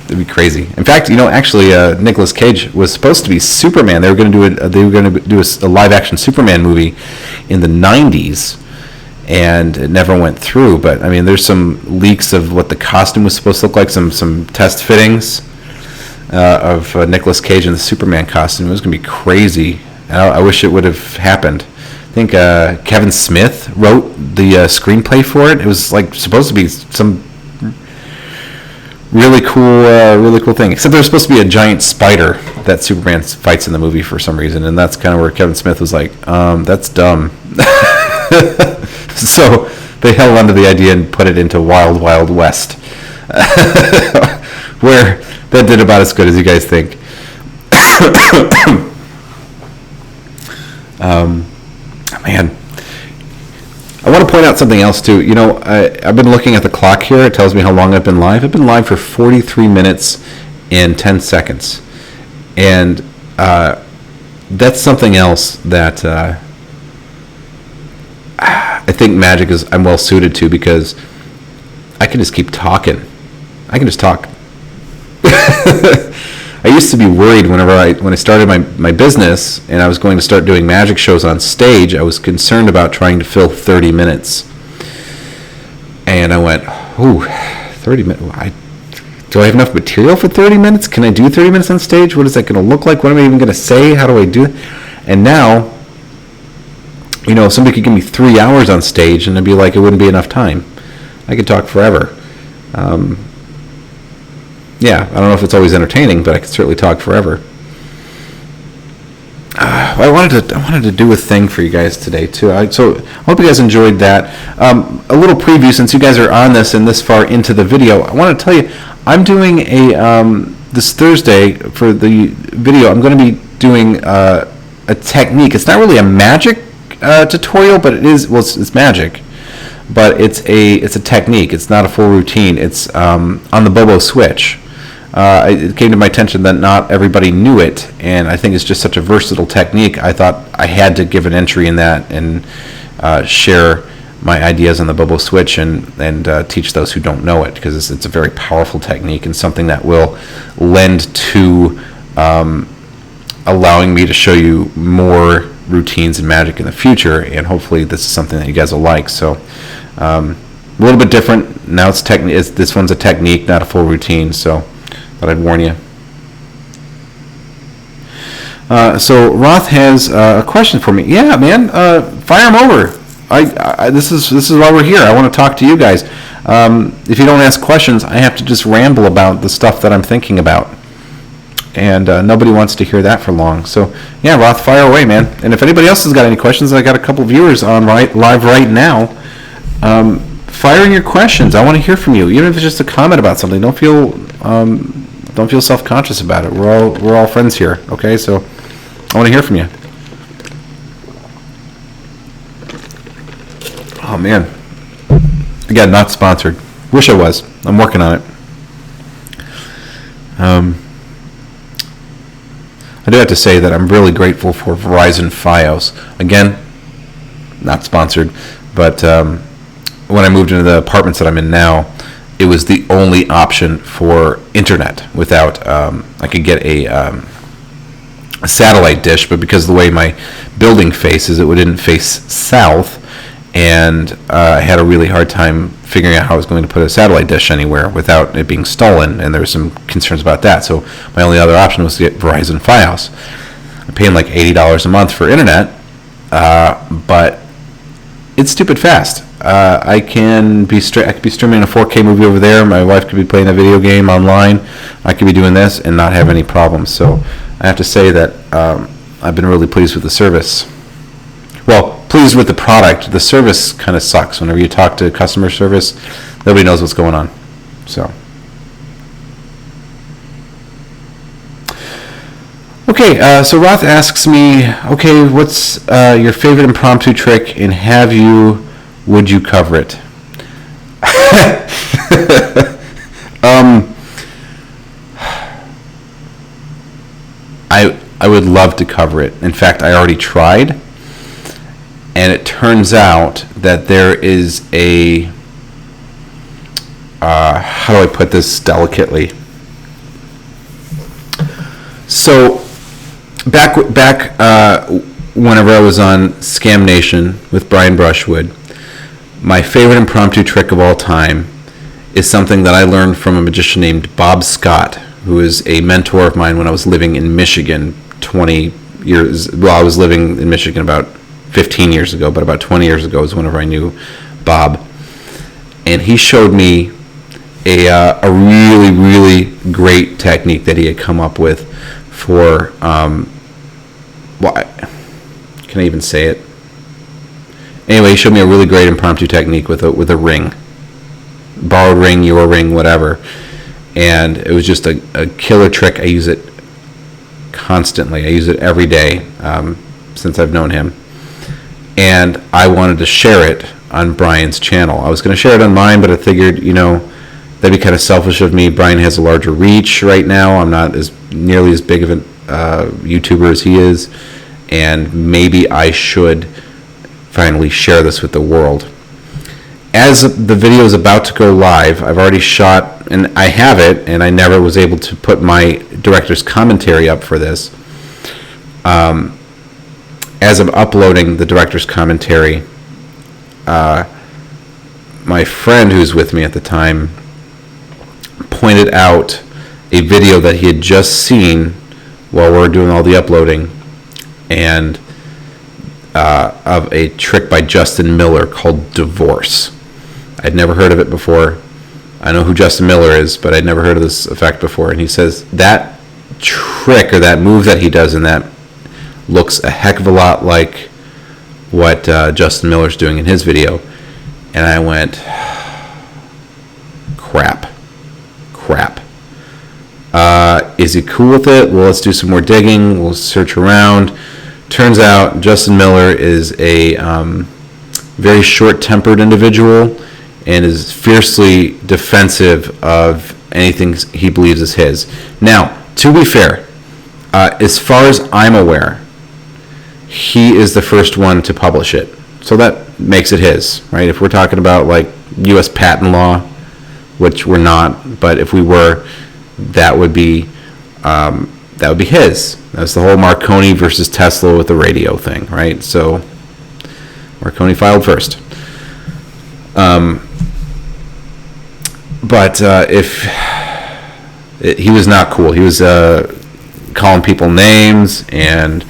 it'd be crazy. In fact, actually, Nicolas Cage was supposed to be Superman. They were going to do a live action Superman movie in the 90s, and it never went through. But I mean, there's some leaks of what the costume was supposed to look like. Some test fittings of Nicolas Cage in the Superman costume. It was going to be crazy. I wish it would have happened. I think Kevin Smith wrote the screenplay for it. It was supposed to be some really cool thing. Except there was supposed to be a giant spider that Superman fights in the movie for some reason, and that's kind of where Kevin Smith was like, that's dumb. So they held onto the idea and put it into Wild Wild West, where that did about as good as you guys think. Man, I want to point out something else too. I've been looking at the clock here. It tells me how long I've been live. I've been live for 43 minutes and 10 seconds. And that's something else that I think magic I'm well suited to, because I can just keep talking. I can just talk. I used to be worried when I started my business and I was going to start doing magic shows on stage. I was concerned about trying to fill 30 minutes. And I went, 30 minutes? Do I have enough material for 30 minutes? Can I do 30 minutes on stage? What is that going to look like? What am I even going to say? How do I do it? And now, if somebody could give me 3 hours on stage, and it'd be like it wouldn't be enough time. I could talk forever. Yeah, I don't know if it's always entertaining, but I could certainly talk forever. I wanted to do a thing for you guys today too. So I hope you guys enjoyed that. A little preview, since you guys are on this and this far into the video. I want to tell you, I'm doing this Thursday for the video. I'm going to be doing a technique. It's not really a magic tutorial, but it is. Well, it's magic, but it's a technique. It's not a full routine. It's on the Bobo switch. It came to my attention that not everybody knew it, and I think it's just such a versatile technique. I thought I had to give an entry in that and share my ideas on the Bobo switch and teach those who don't know it, because it's a very powerful technique and something that will lend to allowing me to show you more routines and magic in the future, and hopefully this is something that you guys will like. So a little bit different. Now this one's a technique, not a full routine, so thought I'd warn you. So Roth has a question for me. Yeah, man, fire them over. This is why we're here. I want to talk to you guys. If you don't ask questions, I have to just ramble about the stuff that I'm thinking about, and nobody wants to hear that for long. So yeah, Roth, fire away, man. And if anybody else has got any questions, I got a couple viewers on live right now. Fire in your questions. I want to hear from you, even if it's just a comment about something. Don't feel self-conscious about it. We're all friends here. Okay, so I want to hear from you. Oh man, again, not sponsored. Wish I was. I'm working on it. I do have to say that I'm really grateful for Verizon Fios. Again, not sponsored, but when I moved into the apartments that I'm in now, it was the only option for internet without, I could get a satellite dish, but because of the way my building faces, it didn't face south, and I had a really hard time figuring out how I was going to put a satellite dish anywhere without it being stolen, and there were some concerns about that. So my only other option was to get Verizon Fios. I'm paying like $80 a month for internet, but it's stupid fast. I could be streaming a 4K movie over there. My wife could be playing a video game online. I could be doing this and not have any problems. So I have to say that I've been really pleased with the service. Well, pleased with the product. The service kind of sucks. Whenever you talk to customer service, nobody knows what's going on. So. Okay, so Roth asks me, okay, what's your favorite impromptu trick, and would you cover it? I would love to cover it. In fact, I already tried, and it turns out that there is a, how do I put this delicately? So, back whenever I was on Scam Nation with Brian Brushwood, my favorite impromptu trick of all time is something that I learned from a magician named Bob Scott, who is a mentor of mine when I was living in Michigan 20 years. Well, I was living in Michigan about 15 years ago, but about 20 years ago was whenever I knew Bob. And he showed me a really, really great technique that he had come up with for, can I even say it? Anyway, he showed me a really great impromptu technique with a ring. Borrowed ring, your ring, whatever. And it was just a killer trick. I use it constantly. I use it every day since I've known him. And I wanted to share it on Brian's channel. I was going to share it on mine, but I figured, that'd be kind of selfish of me. Brian has a larger reach right now. I'm not nearly as big of a YouTuber as he is. And maybe I should finally share this with the world. As the video is about to go live, I've already shot, and I have it, and I never was able to put my director's commentary up for this. As I'm uploading the director's commentary, my friend who's with me at the time pointed out a video that he had just seen while we're doing all the uploading, and of a trick by Justin Miller called Divorce. I'd never heard of it before. I know who Justin Miller is, but I'd never heard of this effect before. And he says that trick or that move that he does in that looks a heck of a lot like what Justin Miller's doing in his video. And I went, crap. Is he cool with it? Well, let's do some more digging. We'll search around. Turns out Justin Miller is a very short-tempered individual and is fiercely defensive of anything he believes is his. Now, to be fair, as far as I'm aware, he is the first one to publish it. So that makes it his, right? If we're talking about like U.S. patent law, which we're not, but if we were, that would be that would be his. That's the whole Marconi versus Tesla with the radio thing, right? So Marconi filed first. But he was not cool. He was calling people names and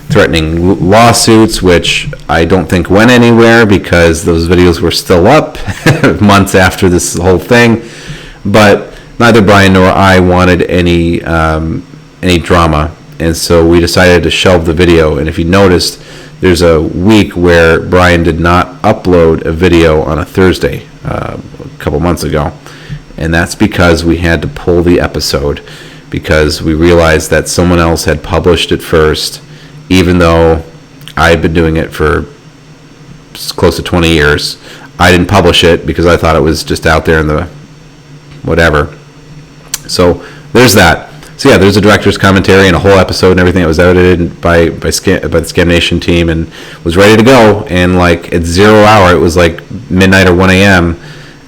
threatening lawsuits, which I don't think went anywhere because those videos were still up months after this whole thing. But neither Brian nor I wanted any drama, and so we decided to shelve the video. And if you noticed, there's a week where Brian did not upload a video on a Thursday a couple months ago, and that's because we had to pull the episode because we realized that someone else had published it first, even though I've been doing it for close to 20 years. I didn't publish it because I thought it was just out there in the whatever. So there's that. So yeah, there's a director's commentary and a whole episode and everything that was edited by the Scam Nation team and was ready to go. And like at 0 hour, it was like midnight or 1 a.m.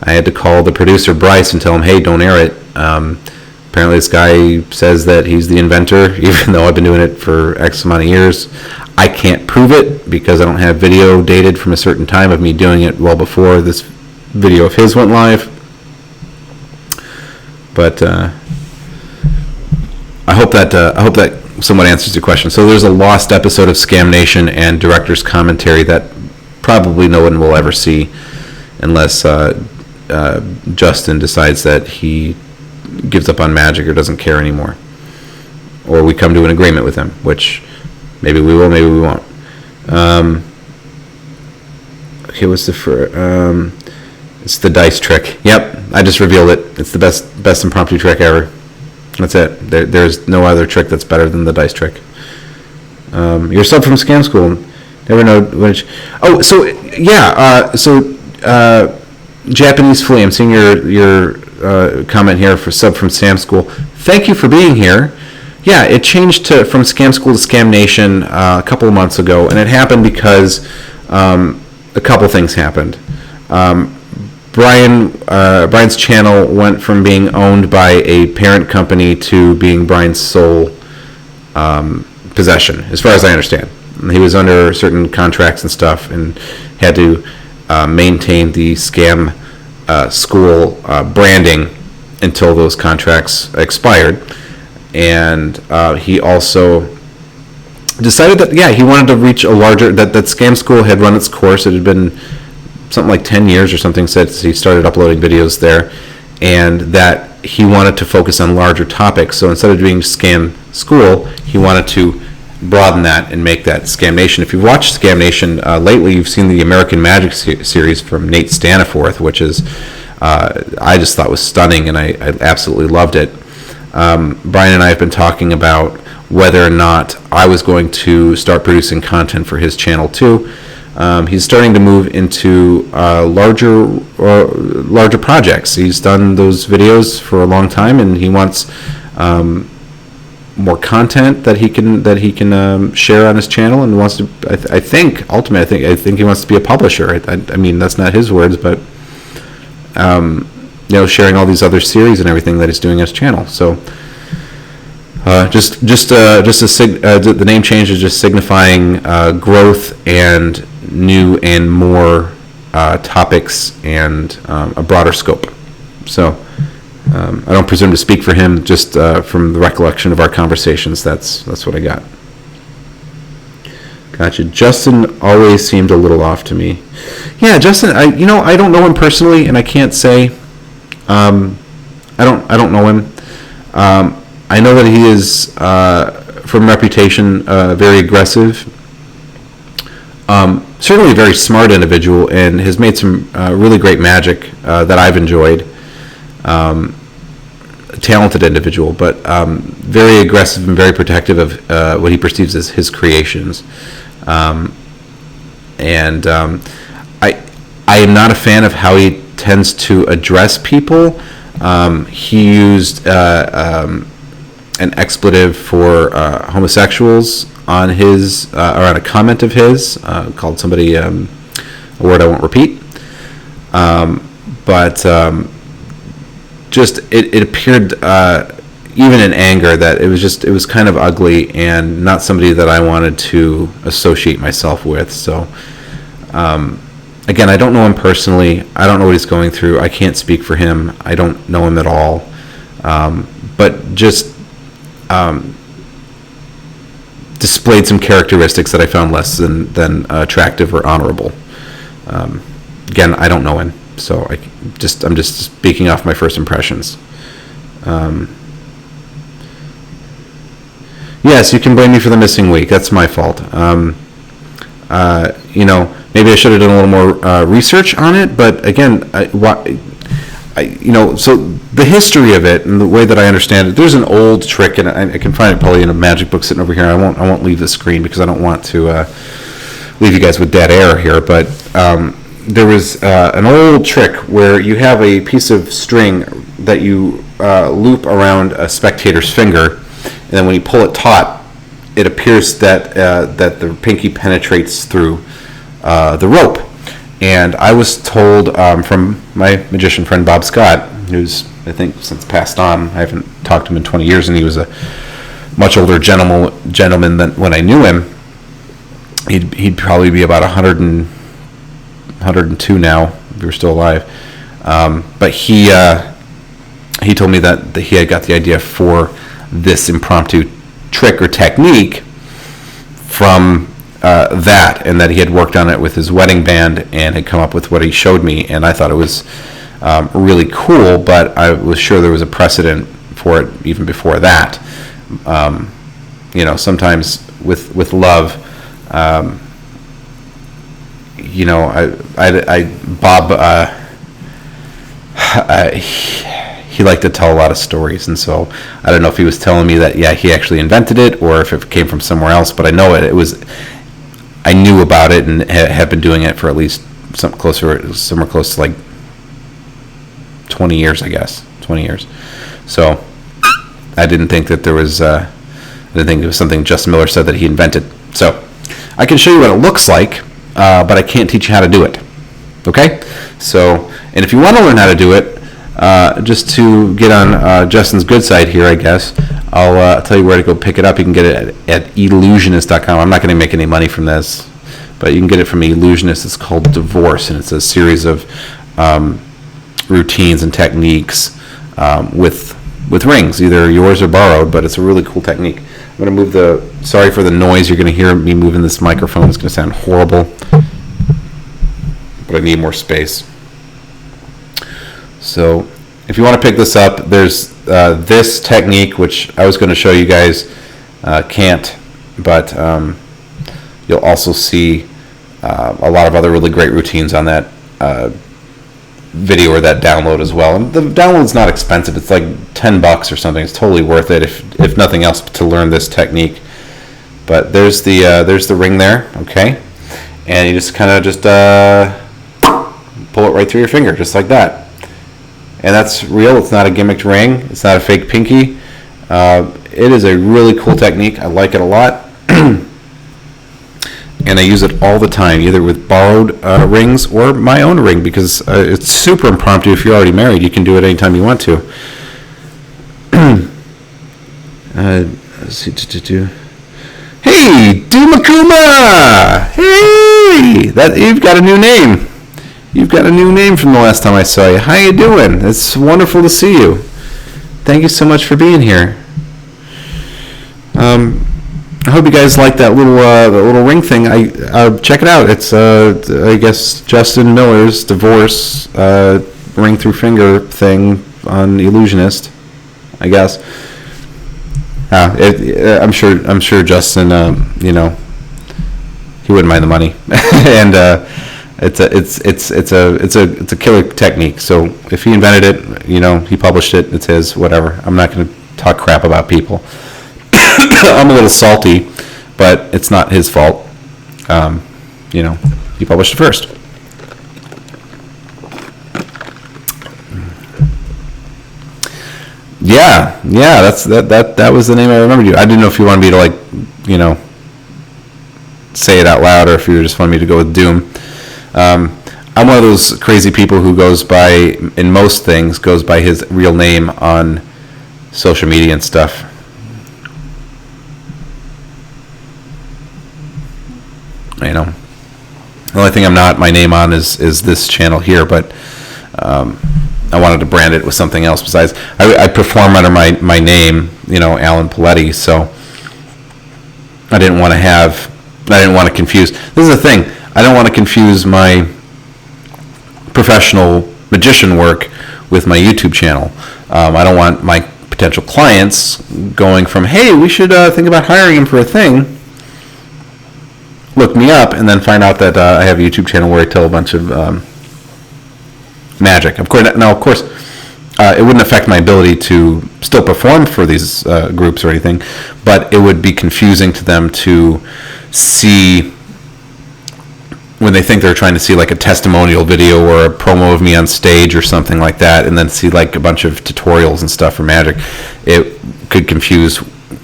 I had to call the producer Bryce and tell him, hey, don't air it. Apparently this guy says that he's the inventor, even though I've been doing it for X amount of years. I can't prove it because I don't have video dated from a certain time of me doing it well before this video of his went live. But I hope that somewhat answers your question. So there's a lost episode of Scam Nation and director's commentary that probably no one will ever see unless Justin decides that he gives up on magic or doesn't care anymore, or we come to an agreement with him, which maybe we will, maybe we won't. Okay, what's the it's the dice trick. Yep, I just revealed it. It's the best impromptu trick ever. That's it. There's no other trick that's better than the dice trick. You're sub from Scam School. Never know which. Oh, so yeah. Japanese Flea. I'm seeing your comment here for sub from Scam School. Thank you for being here. Yeah, it changed from Scam School to Scam Nation a couple of months ago, and it happened because a couple things happened. Brian's channel went from being owned by a parent company to being Brian's sole possession, as far as I understand. He was under certain contracts and stuff and had to maintain the Scam School branding until those contracts expired. And he also decided that, yeah, he wanted to reach a larger, that Scam School had run its course. It had been something like 10 years or something since he started uploading videos there, and that he wanted to focus on larger topics. So instead of doing Scam School, he wanted to broaden that and make that Scam Nation. If you've watched Scam Nation lately, you've seen the American Magic series from Nate Staniforth, which is I just thought was stunning, and I absolutely loved it. Brian and I have been talking about whether or not I was going to start producing content for his channel too. He's starting to move into larger projects. He's done those videos for a long time, and he wants more content that he can share on his channel, and wants to. I think ultimately, I think he wants to be a publisher. I mean, that's not his words, but sharing all these other series and everything that he's doing on his channel. So the name change is just signifying growth and new and more topics and a broader scope. So I don't presume to speak for him, just from the recollection of our conversations. That's what I got. Gotcha. Justin always seemed a little off to me. Yeah, Justin. I don't know him personally, and I can't say. I don't know him. I know that he is, from reputation, very aggressive. Certainly a very smart individual, and has made some really great magic that I've enjoyed. Talented individual, but very aggressive and very protective of what he perceives as his creations. I am not a fan of how he tends to address people. He used an expletive for homosexuals on his or on a comment of his, called somebody a word I won't repeat, but just it appeared even in anger, that it was kind of ugly and not somebody that I wanted to associate myself with. So, again, I don't know him personally. I don't know what he's going through. I can't speak for him. I don't know him at all. But just displayed some characteristics that I found less than attractive or honorable. Again, I don't know him, so I'm just speaking off my first impressions. Yes, you can blame me for the missing week. That's my fault. Maybe I should have done a little more research on it. But again, so the history of it and the way that I understand it, there's an old trick, and I can find it probably in a magic book sitting over here. I won't leave the screen because I don't want to leave you guys with dead air here. But there was an old trick where you have a piece of string that you loop around a spectator's finger, and then when you pull it taut, it appears that the pinky penetrates through the rope. And I was told from my magician friend Bob Scott, who's I think since passed on. I haven't talked to him in 20 years, and he was a much older gentleman than when I knew him. He'd probably be about 102 now if he were still alive. But he told me that he had got the idea for this impromptu trick or technique from that, and that he had worked on it with his wedding band and had come up with what he showed me, and I thought it was really cool, but I was sure there was a precedent for it even before that. Sometimes with love, Bob, he liked to tell a lot of stories, and so I don't know if he was telling me that he actually invented it or if it came from somewhere else, but I know I knew about it and had been doing it for at least somewhere close to like 20 years, I guess. 20 years. So I didn't think that there was I didn't think it was something Justin Miller said that he invented. So I can show you what it looks like, but I can't teach you how to do it. Okay? So, and if you want to learn how to do it, just to get on Justin's good side here, I guess, I'll tell you where to go pick it up. You can get it at illusionist.com. I'm not going to make any money from this, but you can get it from Illusionist. It's called Divorce, and it's a series of routines and techniques with rings, either yours or borrowed, but it's a really cool technique. I'm going to move sorry for the noise. You're going to hear me moving this microphone. It's going to sound horrible, but I need more space. So if you want to pick this up, there's this technique, which I was going to show you guys, can't, but you'll also see a lot of other really great routines on that video or that download as well. And the download's not expensive. It's like $10 or something. It's totally worth it, if nothing else, to learn this technique. But there's the ring there, okay? And you just kind of pull it right through your finger, just like that. And that's real. It's not a gimmicked ring. It's not a fake pinky. It is a really cool technique. I like it a lot. And I use it all the time, either with borrowed rings or my own ring, because it's super impromptu. If you're already married, you can do it anytime you want to. Let's see. Hey, Dumakuma! Hey! You've got a new name. You've got a new name from the last time I saw you. How you doing? It's wonderful to see you. Thank you so much for being here. I hope you guys like that little ring thing. Check it out. It's I guess Justin Miller's Divorce ring through finger thing on Illusionist, I guess. I'm sure Justin, he wouldn't mind the money, and it's a killer technique. So if he invented it, he published it, it's his. Whatever. I'm not going to talk crap about people. I'm a little salty, but it's not his fault. He published it first. Yeah, that was the name I remembered you. I didn't know if you wanted me to say it out loud, or if you just wanted me to go with Doom. I'm one of those crazy people who in most things goes by his real name on social media and stuff. You know, the only thing I'm not my name on is this channel here, but I wanted to brand it with something else besides. I perform under my name, you know, Alan Paletti, so I didn't want to confuse. This is the thing. I don't want to confuse my professional magician work with my YouTube channel. I don't want my potential clients going from, hey, we should think about hiring him for a thing, look me up, and then find out that I have a YouTube channel where I tell a bunch of magic. Of course, it wouldn't affect my ability to still perform for these groups or anything, but it would be confusing to them to see when they think they're trying to see like a testimonial video or a promo of me on stage or something like that, and then see like a bunch of tutorials and stuff for magic. It could confuse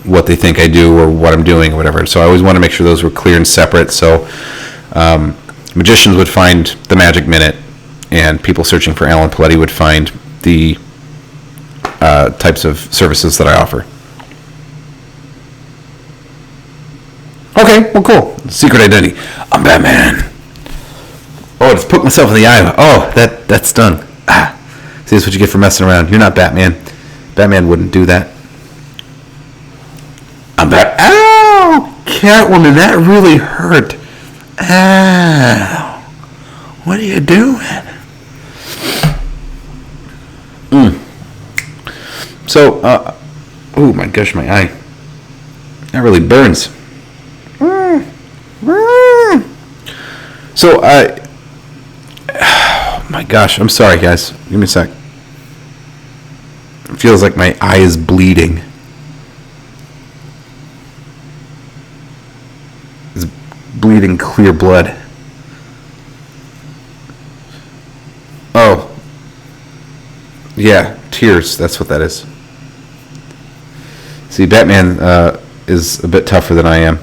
what they think I do or what I'm doing or whatever. So I always want to make sure those were clear and separate, so magicians would find the Magic Minute, and people searching for Alan Paletti would find the types of services that I offer. Okay, well, cool. Secret identity. I'm Batman. Oh, I just poked myself in the eye. Oh, that stung. See, that's what you get for messing around. You're not Batman. Batman wouldn't do that. I'm Bat. Ow! Catwoman, that really hurt. Ow. What are you doing? So, oh my gosh, my eye. That really burns. So, oh my gosh, I'm sorry, guys. Give me a sec. It feels like my eye is bleeding. It's bleeding clear blood. Oh. Yeah, tears. That's what that is. See, Batman is a bit tougher than I am.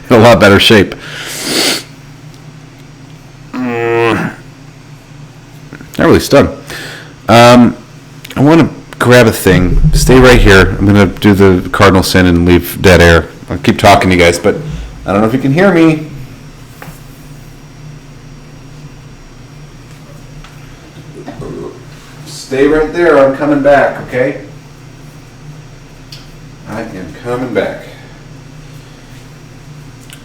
In a lot better shape. That really stung. I want to grab a thing. Stay right here. I'm going to do the cardinal sin and leave dead air. I'll keep talking to you guys, but I don't know if you can hear me. Stay right there. I'm coming back, okay? I am coming back.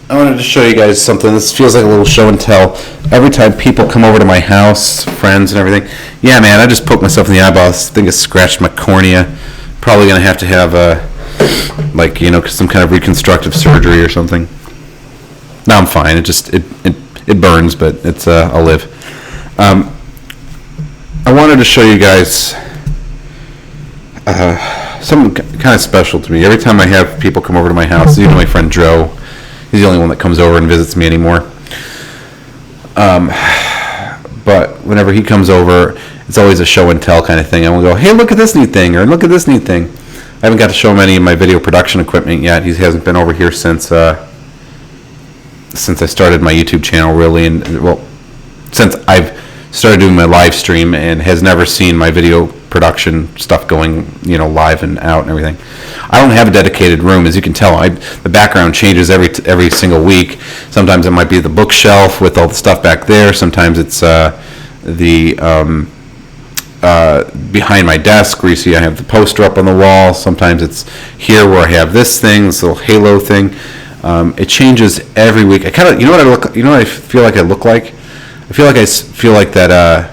I wanted to show you guys something. This feels like a little show and tell. Every time people come over to my house, friends and everything, yeah, man, I just poked myself in the eyeball. I think it scratched my cornea. Probably going to have like, you know, some kind of reconstructive surgery or something. No, I'm fine. It burns, but it's I'll live. I wanted to show you guys something kind of special to me. Every time I have people come over to my house, even my friend Joe, he's the only one that comes over and visits me anymore. But whenever he comes over, it's always a show and tell kind of thing. I will go, hey, look at this neat thing, or look at this neat thing. I haven't got to show him any of my video production equipment yet. He hasn't been over here since I started my YouTube channel, really, and well, since I've started doing my live stream, and has never seen my video production stuff going, you know, live and out and everything. I don't have a dedicated room, as you can tell. The background changes every single week. Sometimes it might be the bookshelf with all the stuff back there. Sometimes it's behind my desk where you see I have the poster up on the wall. Sometimes it's here where I have this thing, this little halo thing. It changes every week. I kind of, you know what I feel like I look like? I feel like that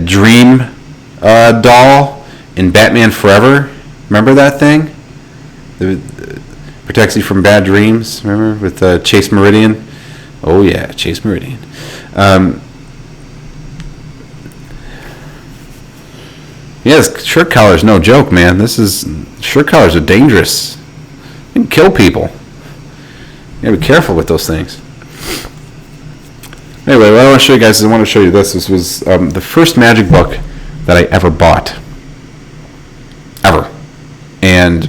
dream doll in Batman Forever. Remember that thing? It protects you from bad dreams. Remember with Chase Meridian? Oh yeah, Chase Meridian. Yes, shirt collars, no joke, man. Shirt collars are dangerous. You can kill people. You gotta be careful with those things. Anyway, what I want to show you guys is I want to show you this. This was the first magic book that I ever bought. Ever. And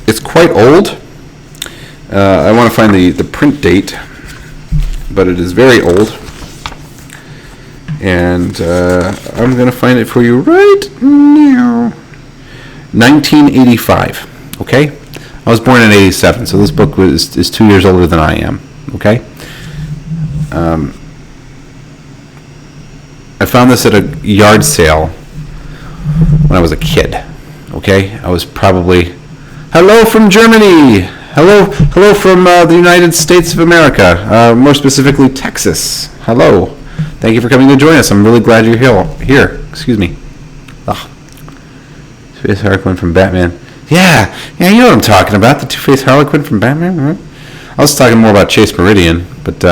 it's quite old. I want to find the print date, but it is very old. And I'm going to find it for you right now. 1985, okay? I was born in 87, so this book is 2 years older than I am, okay? I found this at a yard sale when I was a kid, okay? I was probably, hello from Germany! Hello from the United States of America, more specifically Texas. Hello. Thank you for coming to join us. I'm really glad you're here. Excuse me. Two-Face Harlequin from Batman. Yeah, you know what I'm talking about. The Two-Face Harlequin from Batman. I was talking more about Chase Meridian, but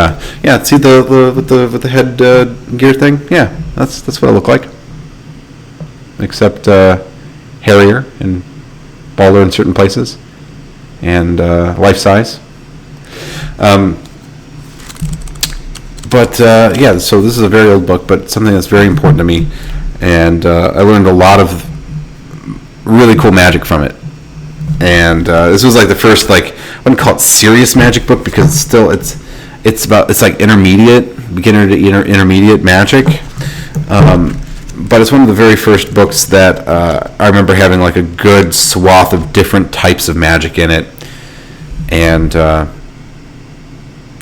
yeah, see the with the head gear thing. Yeah, that's what I look like. Except hairier and balder in certain places, and life size. But yeah, so this is a very old book, but something that's very important to me, and I learned a lot of really cool magic from it. And this was like the first, like, I wouldn't call it serious magic book because it's like intermediate, beginner to intermediate magic. But it's one of the very first books that I remember having like a good swath of different types of magic in it, and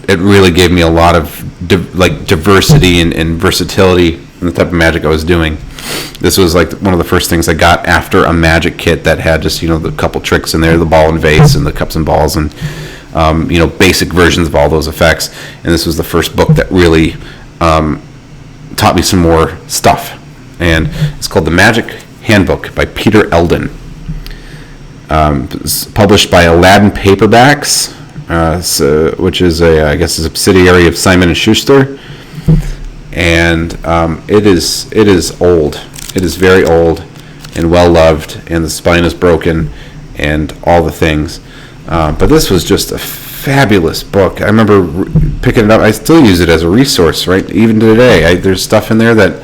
it really gave me a lot of diversity and versatility in the type of magic I was doing. This was like one of the first things I got after a magic kit that had just, the couple tricks in there, the ball and vase and the cups and balls and, basic versions of all those effects. And this was the first book that really taught me some more stuff. And it's called The Magic Handbook by Peter Eldon. It's published by Aladdin Paperbacks, which is I guess a subsidiary of Simon & Schuster. And it is old. It is very old and well loved, and the spine is broken, and all the things. But this was just a fabulous book. I remember picking it up. I still use it as a resource, right? Even today, there's stuff in there that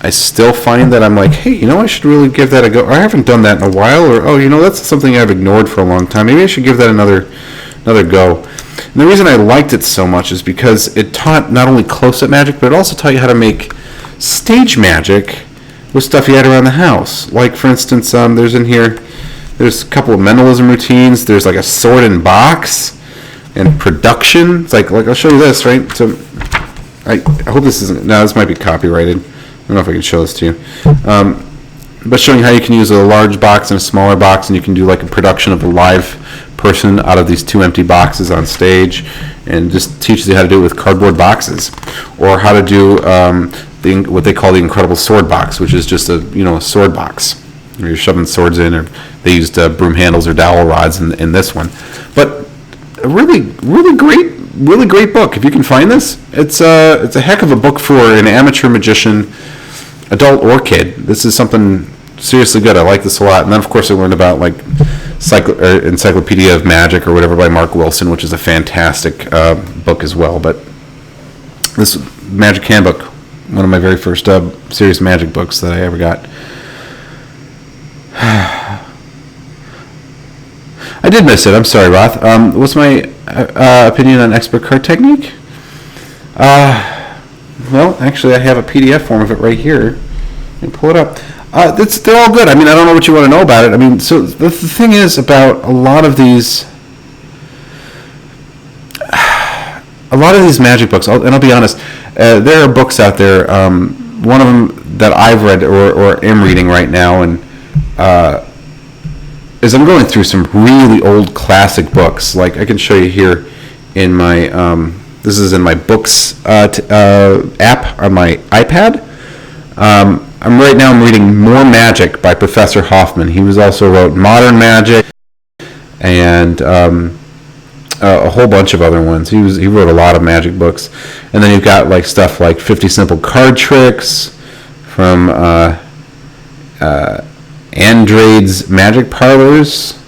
I still find that I'm like, hey, I should really give that a go. I haven't done that in a while, or that's something I've ignored for a long time. Maybe I should give that another go. And the reason I liked it so much is because it taught not only close-up magic, but it also taught you how to make stage magic with stuff you had around the house. Like, for instance, there's a couple of Mendelism routines. There's like a sword and box and production. It's like I'll show you this, right? So I hope this isn't, no, this might be copyrighted. I don't know if I can show this to you. But showing how you can use a large box and a smaller box, and you can do like a production of a live person out of these two empty boxes on stage, and just teaches you how to do it with cardboard boxes, or how to do what they call the Incredible Sword Box, which is just a sword box where you're shoving swords in, or they used broom handles or dowel rods in this one. But a really great book. If you can find this, it's a heck of a book for an amateur magician, adult or kid. This is something seriously good. I like this a lot. And then, of course, I learned about like Encyclopedia of Magic or whatever by Mark Wilson, which is a fantastic book as well. But this Magic Handbook, one of my very first serious magic books that I ever got. I did miss it. I'm sorry, Roth. What's my opinion on expert card technique? Well, actually, I have a PDF form of it right here. Let me pull it up. They're all good. I mean, I don't know what you want to know about it. I mean, so the thing is about a lot of these magic books, and I'll be honest, there are books out there. One of them that I've read or am reading right now, and is I'm going through some really old classic books. Like I can show you here in my this is in my books app on my iPad. I'm reading More Magic by Professor Hoffman. He also wrote Modern Magic and a whole bunch of other ones. He wrote a lot of magic books. And then you've got like stuff like 50 Simple Card Tricks from Andrade's Magic Parlors,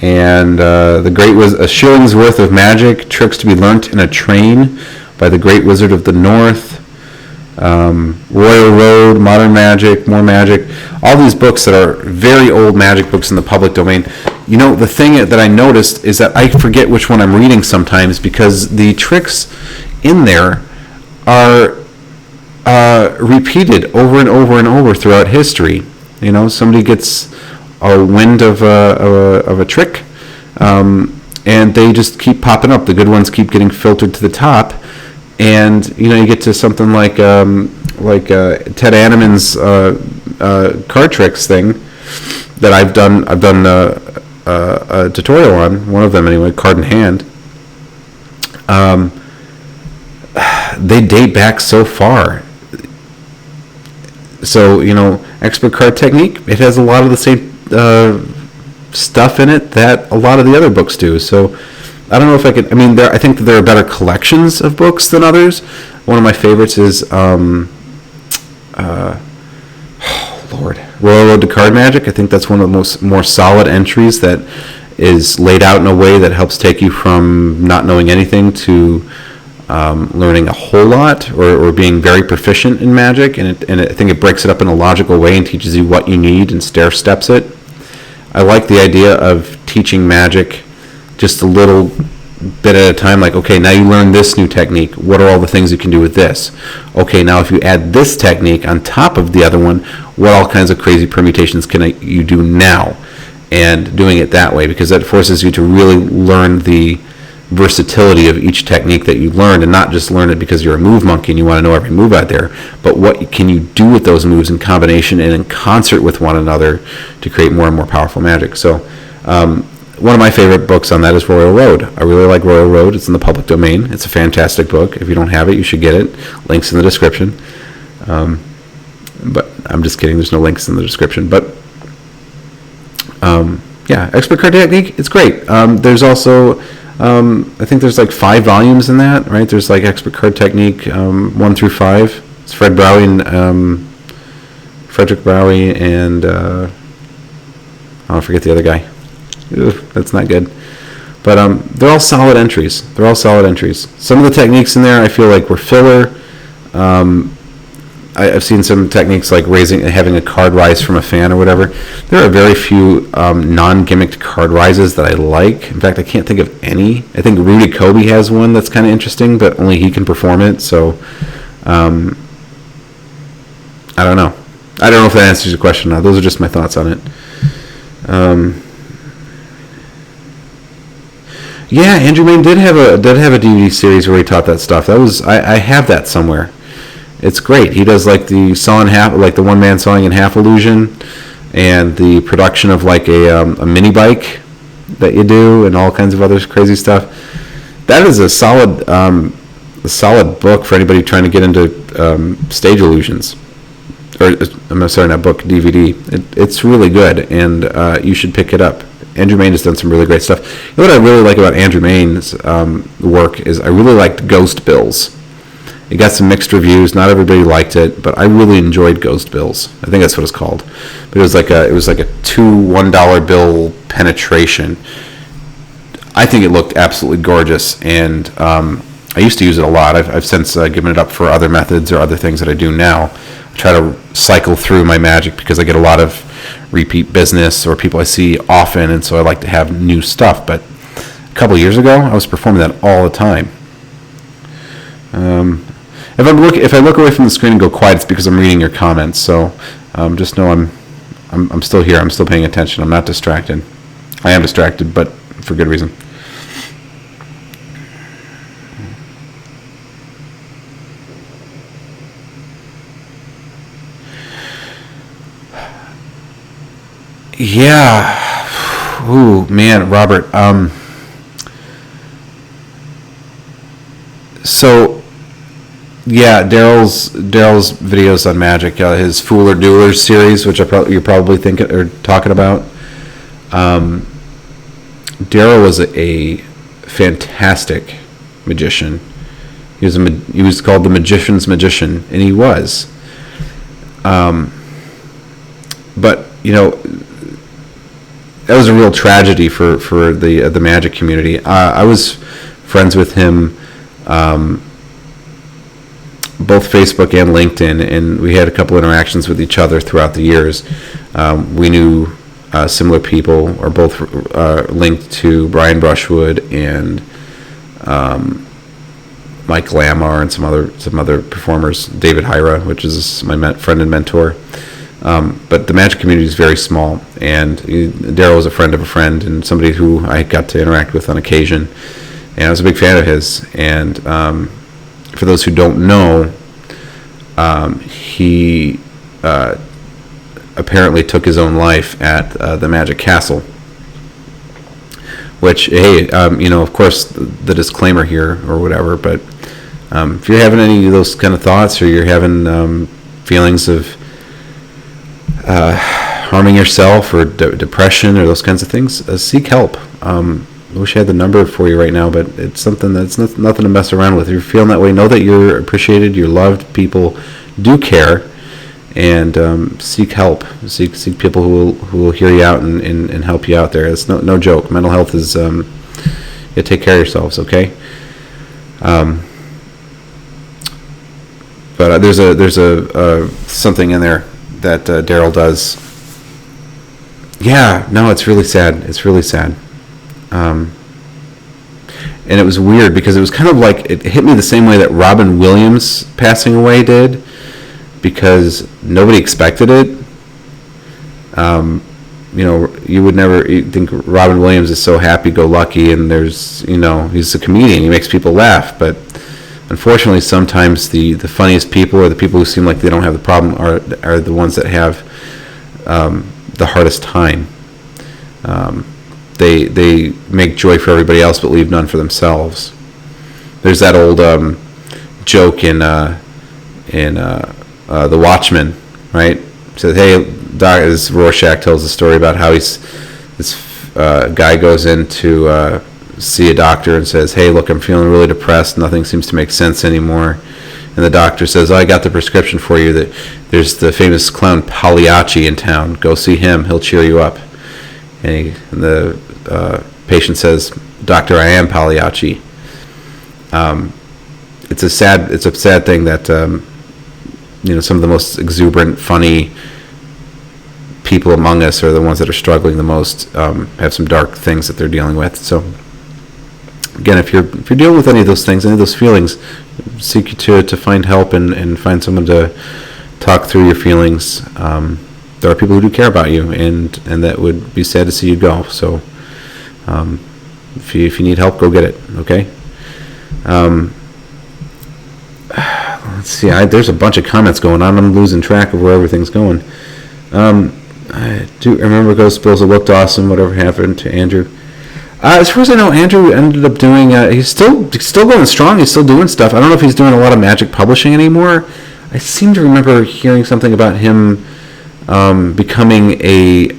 and a shilling's worth of magic tricks to be learnt in a train by the Great Wizard of the North. Royal Road, Modern Magic, More Magic, all these books that are very old magic books in the public domain. The thing that I noticed is that I forget which one I'm reading sometimes, because the tricks in there are repeated over and over and over throughout history. You know, somebody gets a wind of a trick, and they just keep popping up. The good ones keep getting filtered to the top, and you know, you get to something like Ted Animan's card tricks thing that I've done a tutorial on, one of them anyway, card in hand. They date back so far. So, you know, expert card technique, it has a lot of the same stuff in it that a lot of the other books do. So I don't know if I could, I mean, I think that there are better collections of books than others. One of my favorites is Royal Road to Card Magic. I think that's one of the more solid entries that is laid out in a way that helps take you from not knowing anything to learning a whole lot, or being very proficient in Magic, and I think it breaks it up in a logical way and teaches you what you need and stair steps it. I like the idea of teaching Magic just a little bit at a time, like, okay, now you learn this new technique. What are all the things you can do with this? Okay, now if you add this technique on top of the other one, what all kinds of crazy permutations can you do now? And doing it that way, because that forces you to really learn the versatility of each technique that you learned, and not just learn it because you're a move monkey and you want to know every move out there, but what can you do with those moves in combination and in concert with one another to create more and more powerful Magic. So one of my favorite books on that is Royal Road. I really like Royal Road. It's in the public domain. It's a fantastic book. If you don't have it, you should get it. Links in the description. But I'm just kidding. There's no links in the description. But yeah, Expert Card Technique, it's great. There's also, I think there's like 5 volumes in that, right? There's like Expert Card Technique 1 through 5. It's Frederick Browie and I'll forget the other guy. Ugh, that's not good. But they're all solid entries. Some of the techniques in there I feel like were filler. I've seen some techniques like having a card rise from a fan or whatever. There are very few non-gimmicked card rises that I like. In fact, I can't think of any. I think Rudy Kobe has one that's kind of interesting, but only he can perform it. So I don't know. I don't know if that answers your question. No, those are just my thoughts on it. Yeah, Andrew Mayne did have a DVD series where he taught that stuff. That was I have that somewhere. It's great. He does like the saw in half, like the one man sawing in half illusion, and the production of like a mini bike that you do, and all kinds of other crazy stuff. That is a solid book for anybody trying to get into stage illusions. Or I'm sorry, not book, DVD. It's really good, and you should pick it up. Andrew Mayne has done some really great stuff. You know what I really like about Andrew Mayne's work is I really liked Ghost Bills. It got some mixed reviews. Not everybody liked it, but I really enjoyed Ghost Bills. I think that's what it's called. But it was like a $2 $1 bill penetration. I think it looked absolutely gorgeous, and I used to use it a lot. I've since given it up for other methods or other things that I do now. I try to cycle through my Magic because I get a lot of repeat business or people I see often, and so I like to have new stuff. But a couple of years ago, I was performing that all the time. If I look away from the screen and go quiet, it's because I'm reading your comments. So just know I'm still here. I'm still paying attention. I'm not distracted. I am distracted, but for good reason. Yeah. Ooh, man, Robert. So, yeah, Daryl's videos on Magic, his Fool or Doers series, which you're probably thinking or talking about. Daryl was a fantastic magician. He was called the Magician's Magician, and he was. But you know, that was a real tragedy for the Magic community. I was friends with him, both Facebook and LinkedIn, and we had a couple interactions with each other throughout the years. We knew similar people, or both linked to Brian Brushwood and Mike Lamar and some other performers, David Hyra, which is my friend and mentor. But the magic community is very small, and Daryl was a friend of a friend and somebody who I got to interact with on occasion, and I was a big fan of his. And for those who don't know, he apparently took his own life at the Magic Castle. Which, hey, of course, the disclaimer here or whatever, but if you're having any of those kind of thoughts, or you're having feelings of harming yourself or depression or those kinds of things, seek help. I wish I had the number for you right now, but it's something that's nothing to mess around with. If you're feeling that way, know that you're appreciated, you're loved, people do care, and seek help. Seek people who will hear you out and help you out there. It's no joke. Mental health is you take care of yourselves, okay? But there's a something in there that Daryl does. Yeah, no, it's really sad. It's really sad. And it was weird because it was kind of like it hit me the same way that Robin Williams passing away did, because nobody expected it. You would never think Robin Williams is so happy-go-lucky, and he's a comedian. He makes people laugh, but unfortunately, sometimes the funniest people, or the people who seem like they don't have the problem, are the ones that have the hardest time. They make joy for everybody else, but leave none for themselves. There's that old joke in The Watchmen, right? Says, hey, Doc, as Rorschach tells the story about how this guy goes in to see a doctor and says, hey, look, I'm feeling really depressed. Nothing seems to make sense anymore. And the doctor says, oh, I got the prescription for you. That there's the famous clown Pagliacci in town. Go see him. He'll cheer you up. And the patient says, Doctor, I am Pagliacci. It's a sad thing that some of the most exuberant, funny people among us are the ones that are struggling the most, have some dark things that they're dealing with. So again, if you're dealing with any of those things, any of those feelings, seek to find help and find someone to talk through your feelings. There are people who do care about you, and that would be sad to see you go. So if you need help, go get it. Okay. Let's see. There's a bunch of comments going on. I'm losing track of where everything's going. I do remember Ghost Bills. It looked awesome. Whatever happened to Andrew? As far as I know, Andrew ended up doing. He's still going strong. He's still doing stuff. I don't know if he's doing a lot of magic publishing anymore. I seem to remember hearing something about him becoming a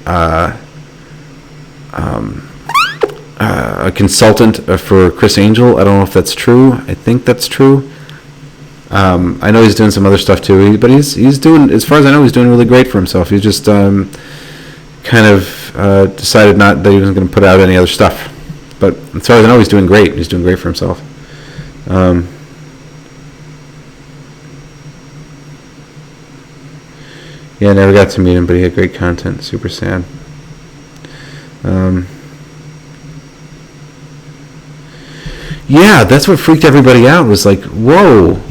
consultant for Chris Angel. I don't know if that's true. I think that's true. I know he's doing some other stuff too, but he's doing, as far as I know, he's doing really great for himself. He's just kind of decided not that he wasn't going to put out any other stuff. But as far as I know, he's doing great. He's doing great for himself. Yeah, I never got to meet him, but he had great content. Super sad. Yeah, that's what freaked everybody out. Was like, whoa,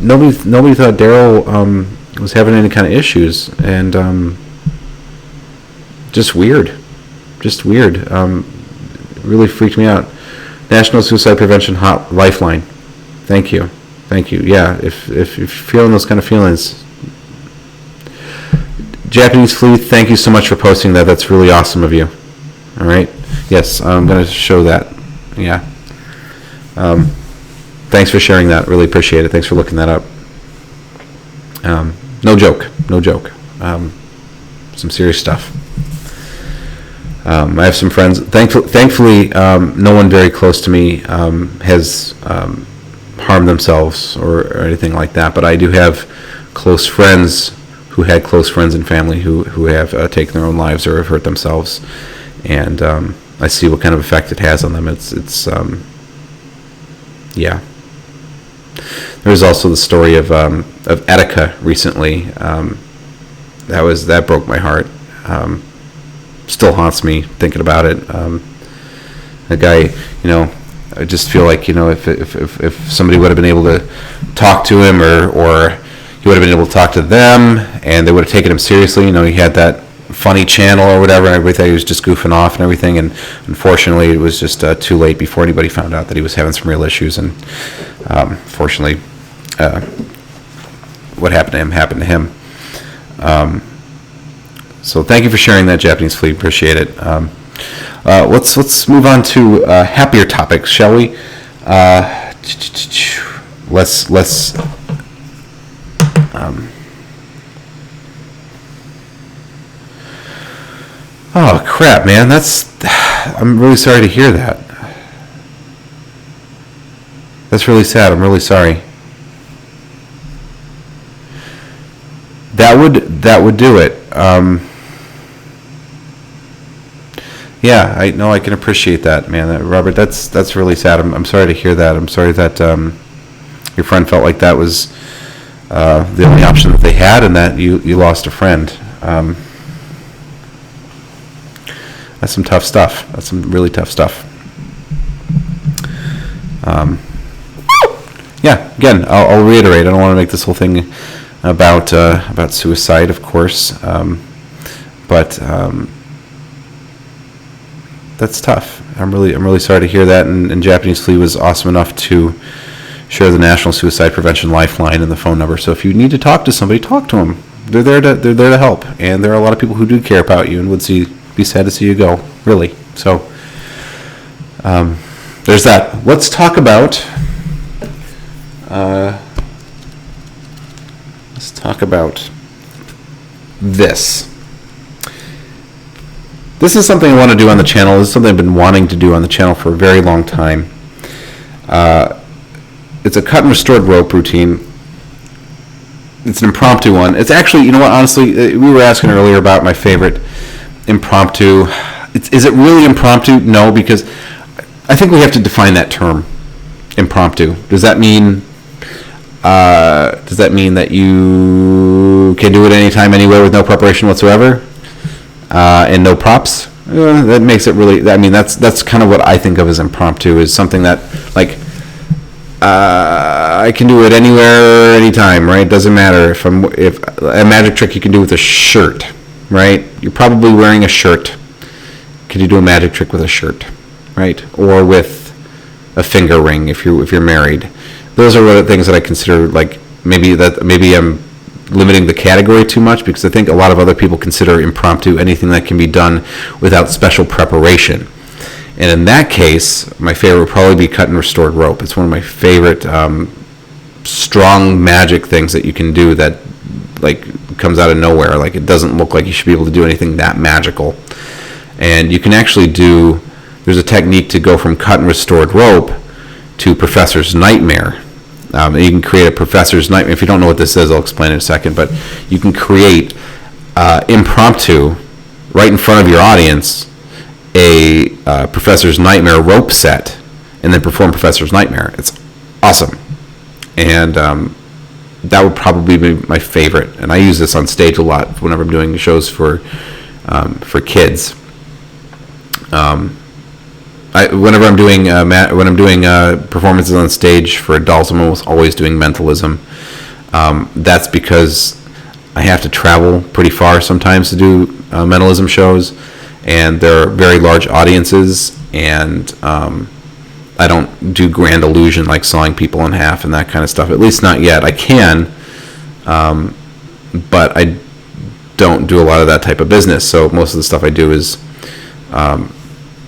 nobody thought Daryl was having any kind of issues, and just weird. Really freaked me out. National Suicide Prevention Lifeline. Thank you. Yeah, if you're feeling those kind of feelings. Japanese Flea, thank you so much for posting that. That's really awesome of you. All right. Yes, I'm going to show that. Yeah. Thanks for sharing that. Really appreciate it. Thanks for looking that up. No joke. Some serious stuff. I have some friends. Thankfully, no one very close to me has harmed themselves or anything like that. But I do have close friends who had close friends and family who have taken their own lives or have hurt themselves, and I see what kind of effect it has on them. It's yeah. There's also the story of Etika recently. That broke my heart. Still haunts me thinking about it. A guy, I just feel like, if somebody would have been able to talk to him, or he would have been able to talk to them, and they would have taken him seriously. He had that funny channel or whatever, and everybody thought he was just goofing off and everything. And unfortunately, it was just too late before anybody found out that he was having some real issues. And fortunately, what happened to him. So thank you for sharing that, Japanese Fleet. Appreciate it. Let's move on to happier topics, shall we? Let's. Oh crap, man! I'm really sorry to hear that. That's really sad. I'm really sorry. That would do it. Yeah, I can appreciate that, man. Robert, that's really sad. I'm sorry to hear that. I'm sorry that your friend felt like that was the only option that they had, and that you lost a friend. That's some tough stuff. That's some really tough stuff. Yeah, again, I'll reiterate. I don't want to make this whole thing about suicide, of course, but that's tough. I'm really sorry to hear that. And Japanese Flea was awesome enough to share the National Suicide Prevention Lifeline and the phone number. So if you need to talk to somebody, talk to them. They're there to help, and there are a lot of people who do care about you and would be sad to see you go. Really. So there's that. Let's talk about. This. This is something I want to do on the channel. This is something I've been wanting to do on the channel for a very long time. It's a cut and restored rope routine. It's an impromptu one. It's actually, you know what, honestly, we were asking earlier about my favorite impromptu. Is it really impromptu? No, because I think we have to define that term, impromptu. Does that mean that you can do it anytime, anywhere with no preparation whatsoever? And no props? That makes it really, that's kind of what I think of as impromptu, is something that, like, I can do it anywhere, anytime, right? Doesn't matter if a magic trick you can do with a shirt, right? You're probably wearing a shirt. Could you do a magic trick with a shirt, right? Or with a finger ring if you're married. Those are the things that I consider, like, maybe I'm limiting the category too much, because I think a lot of other people consider impromptu anything that can be done without special preparation. And in that case, my favorite would probably be cut and restored rope. It's one of my favorite strong magic things that you can do that, like, comes out of nowhere. Like, it doesn't look like you should be able to do anything that magical. And you can actually there's a technique to go from cut and restored rope to Professor's Nightmare. You can create a Professor's Nightmare. If you don't know what this is, I'll explain in a second. But you can create impromptu, right in front of your audience, a Professor's Nightmare rope set, and then perform Professor's Nightmare. It's awesome. And that would probably be my favorite. And I use this on stage a lot whenever I'm doing shows for kids. Whenever I'm doing performances on stage for adults, I'm almost always doing mentalism. That's because I have to travel pretty far sometimes to do mentalism shows, and there are very large audiences, and I don't do grand illusion like sawing people in half and that kind of stuff. At least not yet. I can, but I don't do a lot of that type of business. So most of the stuff I do is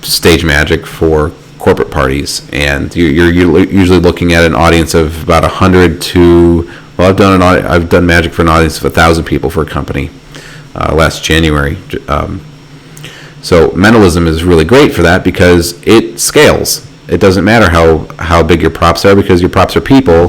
stage magic for corporate parties, and you're usually looking at an audience of about 100 to, well, I've done magic for an audience of 1,000 people for a company last January. So mentalism is really great for that because it scales. It doesn't matter how big your props are, because your props are people,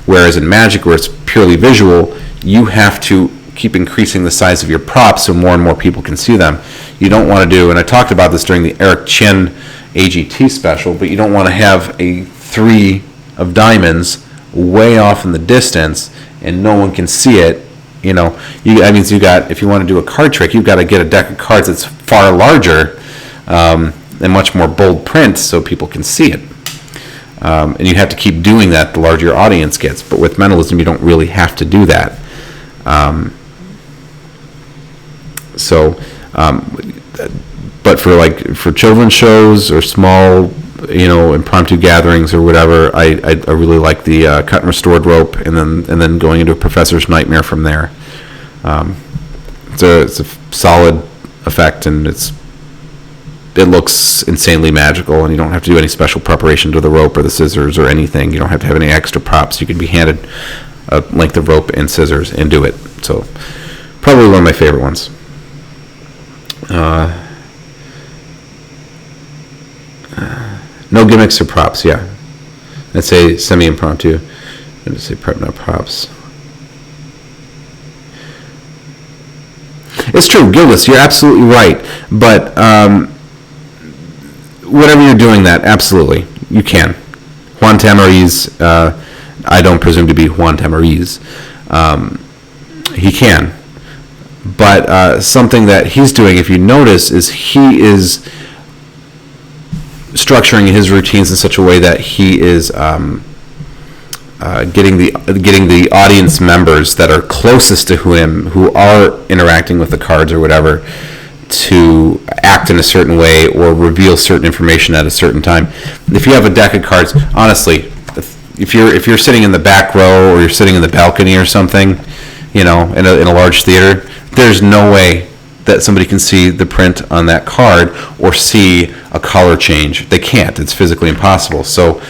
whereas in magic, where it's purely visual, you have to keep increasing the size of your props so more and more people can see them. You don't want to do, and I talked about this during the Eric Chin AGT special, but you don't want to have a 3 of diamonds way off in the distance and no one can see it. That means if you want to do a card trick, you've got to get a deck of cards that's far larger and much more bold print so people can see it. And you have to keep doing that the larger your audience gets. But with mentalism, you don't really have to do that. But for children's shows or small, impromptu gatherings or whatever, I really like the cut and restored rope, and then going into a professor's nightmare from there. It's a solid effect, and it looks insanely magical, and you don't have to do any special preparation to the rope or the scissors or anything. You don't have to have any extra props. You can be handed a length of rope and scissors and do it. So probably one of my favorite ones. No gimmicks or props, yeah. I'd say semi-impromptu. I'm going to say prep, not props. It's true, Gildas, you're absolutely right. But whatever you're doing that, absolutely, you can. Juan Tamariz, I don't presume to be Juan Tamariz. He can. But something that he's doing, if you notice, is he is structuring his routines in such a way that he is getting the audience members that are closest to him, who are interacting with the cards or whatever, to act in a certain way or reveal certain information at a certain time. If you have a deck of cards, honestly, if you're sitting in the back row or you're sitting in the balcony or something, in a large theater, there's no way that somebody can see the print on that card or see a color change. They can't. It's physically impossible. So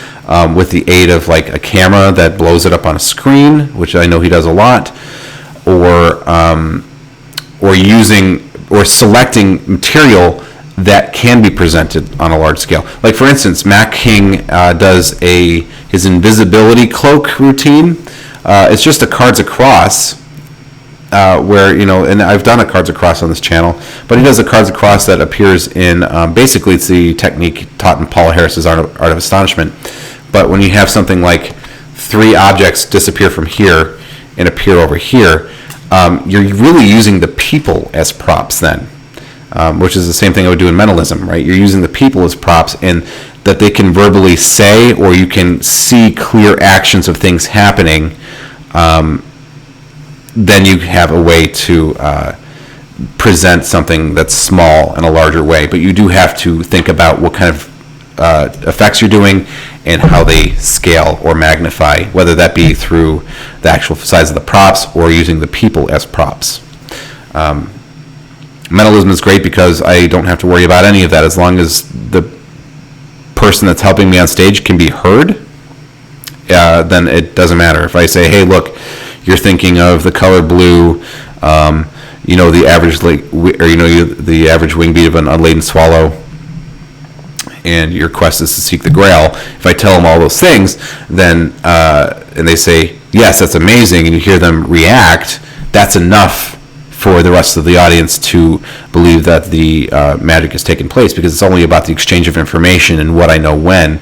with the aid of like a camera that blows it up on a screen, which I know he does a lot, or using or selecting material that can be presented on a large scale. Like for instance, Mac King does his invisibility cloak routine. It's just a cards across. Where, and I've done a cards across on this channel, but he does a cards across that appears in, basically it's the technique taught in Paula Harris's Art of Astonishment. But when you have something like 3 objects disappear from here and appear over here, you're really using the people as props then, which is the same thing I would do in mentalism, right? You're using the people as props, and that they can verbally say, or you can see clear actions of things happening. Then you have a way to present something that's small in a larger way. But you do have to think about what kind of effects you're doing and how they scale or magnify, whether that be through the actual size of the props or using the people as props. Mentalism is great because I don't have to worry about any of that. As long as the person that's helping me on stage can be heard, then it doesn't matter. If I say, hey, look, you're thinking of the color blue, the average the average wing beat of an unladen swallow, and your quest is to seek the Grail. If I tell them all those things, then and they say, yes, that's amazing, and you hear them react, that's enough for the rest of the audience to believe that the magic has taken place, because it's only about the exchange of information and what I know when,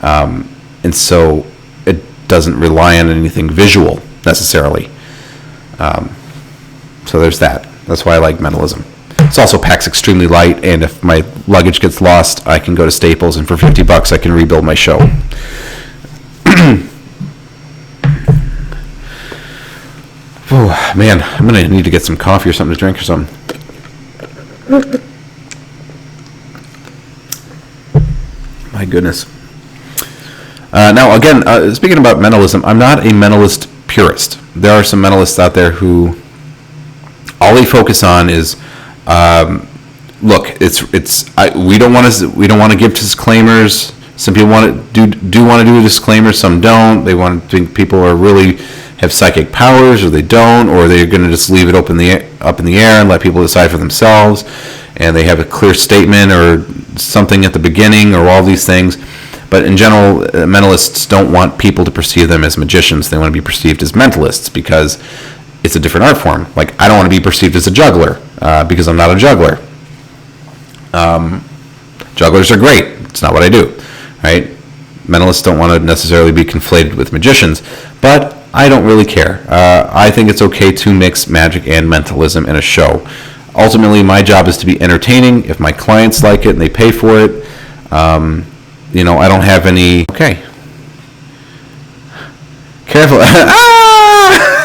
and so it doesn't rely on anything visual necessarily. So there's that. That's why I like mentalism. It also packs extremely light, and if my luggage gets lost, I can go to Staples, and for $50 I can rebuild my show. Oh man, I'm gonna need to get some coffee or something to drink or something. My goodness. Now again, speaking about mentalism, I'm not a mentalist purist. There are some mentalists out there who all they focus on is, look, we don't want to give disclaimers. Some people want to do disclaimers, some don't. They want to think people are really have psychic powers, or they don't, or they're going to just leave it up in the air and let people decide for themselves. And they have a clear statement or something at the beginning, or all these things. But in general, mentalists don't want people to perceive them as magicians. They want to be perceived as mentalists because it's a different art form. Like, I don't want to be perceived as a juggler because I'm not a juggler. Jugglers are great. It's not what I do, right? Mentalists don't want to necessarily be conflated with magicians, but I don't really care. I think it's okay to mix magic and mentalism in a show. Ultimately, my job is to be entertaining. If my clients like it and they pay for it, I don't have any... Okay, Careful. Ah!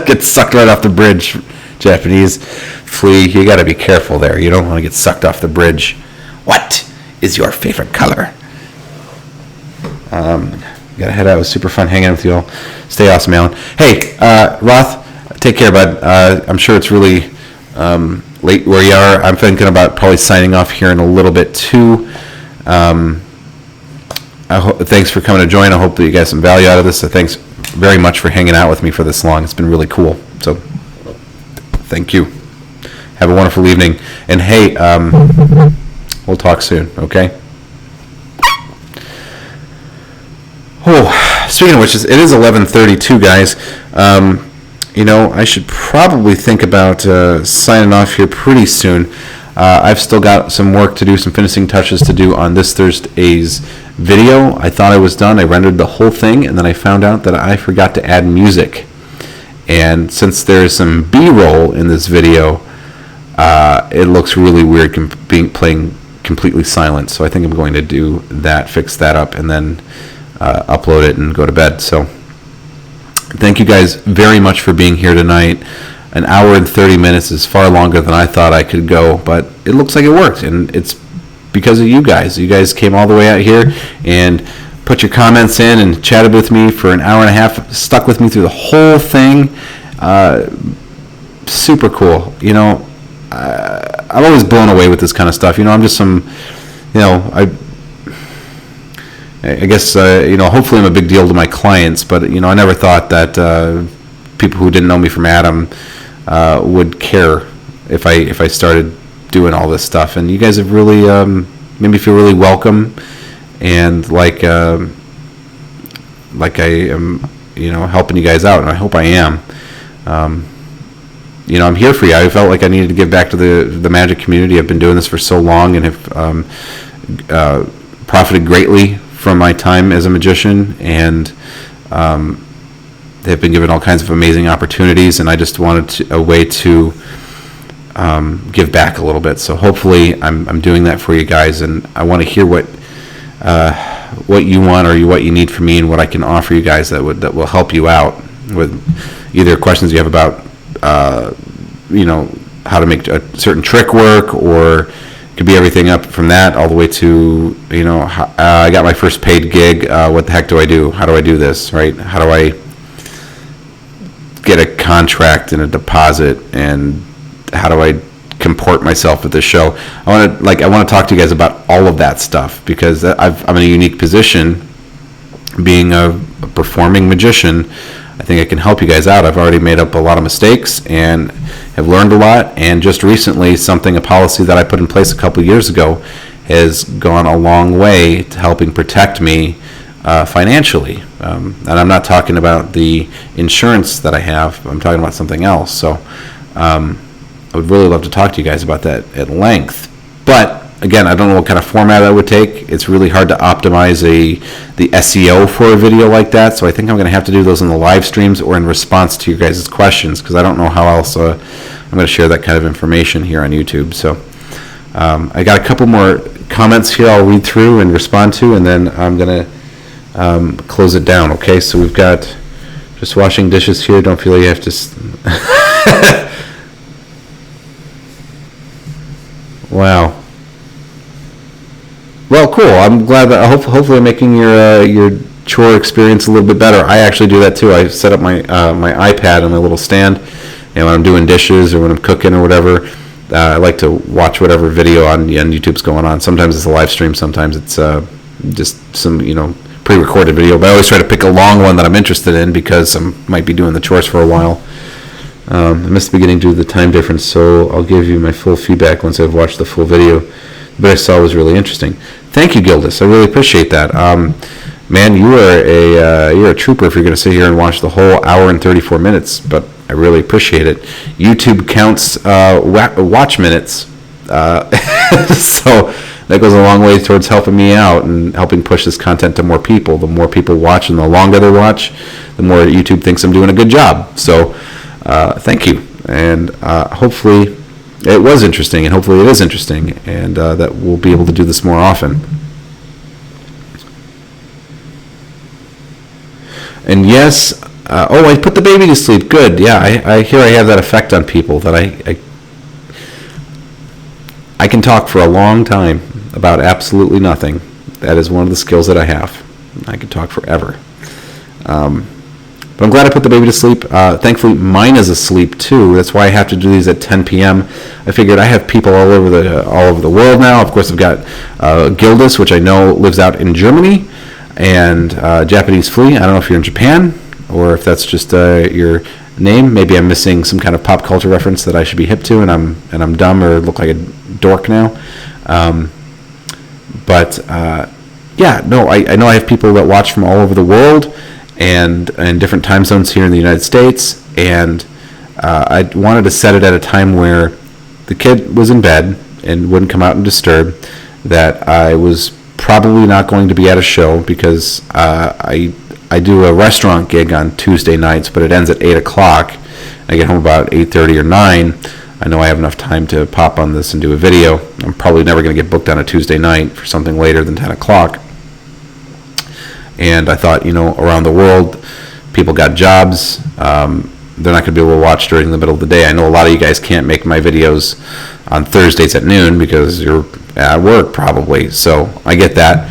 Get sucked right off the bridge, Japanese. Flea, you got to be careful there. You don't want to get sucked off the bridge. What is your favorite color? Gotta head out. It was super fun hanging out with you all. Stay awesome, Alan. Hey, Roth, take care, bud. I'm sure it's really late where you are. I'm thinking about probably signing off here in a little bit, too. Thanks for coming to join. I hope that you got some value out of this. So thanks very much for hanging out with me for this long. It's been really cool. So thank you. Have a wonderful evening. And hey, we'll talk soon, okay? Oh, speaking of which, it is 11:32, guys. I should probably think about signing off here pretty soon. I've still got some work to do, some finishing touches to do on this Thursday's video. I thought I was done. I rendered the whole thing, and then I found out that I forgot to add music. And since there's some B-roll in this video, it looks really weird playing completely silent. So I think I'm going to do that, fix that up, and then upload it and go to bed. So thank you guys very much for being here tonight. An hour and 30 minutes is far longer than I thought I could go, but it looks like it worked, and it's because of you guys. You guys came all the way out here and put your comments in and chatted with me for an hour and a half, stuck with me through the whole thing. Super cool. I'm always blown away with this kind of stuff. I'm just I guess, hopefully I'm a big deal to my clients, but, I never thought that people who didn't know me from Adam would care if I started doing all this stuff. And you guys have really made me feel really welcome and like I am, helping you guys out, and I hope I am. I'm here for you. I felt like I needed to give back to the magic community. I've been doing this for so long and have profited greatly from my time as a magician, and they've been given all kinds of amazing opportunities, and I just wanted a way to give back a little bit. So hopefully I'm doing that for you guys, and I want to hear what you want or what you need from me and what I can offer you guys that will help you out with either questions you have about how to make a certain trick work, or could be everything up from that all the way to, I got my first paid gig. What the heck do I do? How do I do this, right? How do I get a contract and a deposit, and how do I comport myself with this show? I want to talk to you guys about all of that stuff, because I'm in a unique position being a performing magician. I think I can help you guys out. I've already made up a lot of mistakes and have learned a lot, and just recently a policy that I put in place a couple years ago has gone a long way to helping protect me financially. And I'm not talking about the insurance that I have. I'm talking about something else. So I would really love to talk to you guys about that at length. But again, I don't know what kind of format that would take. It's really hard to optimize the SEO for a video like that, so I think I'm going to have to do those in the live streams or in response to your guys' questions, because I don't know how else I'm going to share that kind of information here on YouTube. So I got a couple more comments here I'll read through and respond to, and then I'm going to close it down, okay? So we've got just washing dishes here. Don't feel like you have to... Wow. Well, cool. I'm glad that hopefully I'm making your chore experience a little bit better. I actually do that too. I set up my my iPad on my little stand, and when I'm doing dishes or when I'm cooking or whatever, I like to watch whatever video on YouTube's going on. Sometimes it's a live stream. Sometimes it's just some pre-recorded video. But I always try to pick a long one that I'm interested in, because I might be doing the chores for a while. I missed the beginning due to the time difference, so I'll give you my full feedback once I've watched the full video. But I saw was really interesting. Thank you, Gildas. I really appreciate that. Man, you're a trooper if you're going to sit here and watch the whole hour and 34 minutes. But I really appreciate it. YouTube counts watch minutes, so that goes a long way towards helping me out and helping push this content to more people. The more people watch and the longer they watch, the more YouTube thinks I'm doing a good job. So thank you, and hopefully it was interesting, and hopefully it is interesting, and that we'll be able to do this more often. And yes, I put the baby to sleep. Good. Yeah, I hear I have that effect on people that I can talk for a long time about absolutely nothing. That is one of the skills that I have. I can talk forever. But I'm glad I put the baby to sleep. Thankfully, mine is asleep too. That's why I have to do these at 10 p.m. I figured I have people all over the world now. Of course, I've got Gildas, which I know lives out in Germany, and Japanese Flea. I don't know if you're in Japan or if that's just your name. Maybe I'm missing some kind of pop culture reference that I should be hip to, and I'm dumb or look like a dork now. Yeah, no, I know I have people that watch from all over the world and in different time zones here in the United States, and I wanted to set it at a time where the kid was in bed and wouldn't come out and disturb, that I was probably not going to be at a show because I do a restaurant gig on Tuesday nights, but it ends at 8 o'clock. I get home about 8:30 or 9. I know I have enough time to pop on this and do a video. I'm probably never going to get booked on a Tuesday night for something later than 10 o'clock. And I thought, around the world, people got jobs. They're not going to be able to watch during the middle of the day. I know a lot of you guys can't make my videos on Thursdays at noon because you're at work probably. So I get that.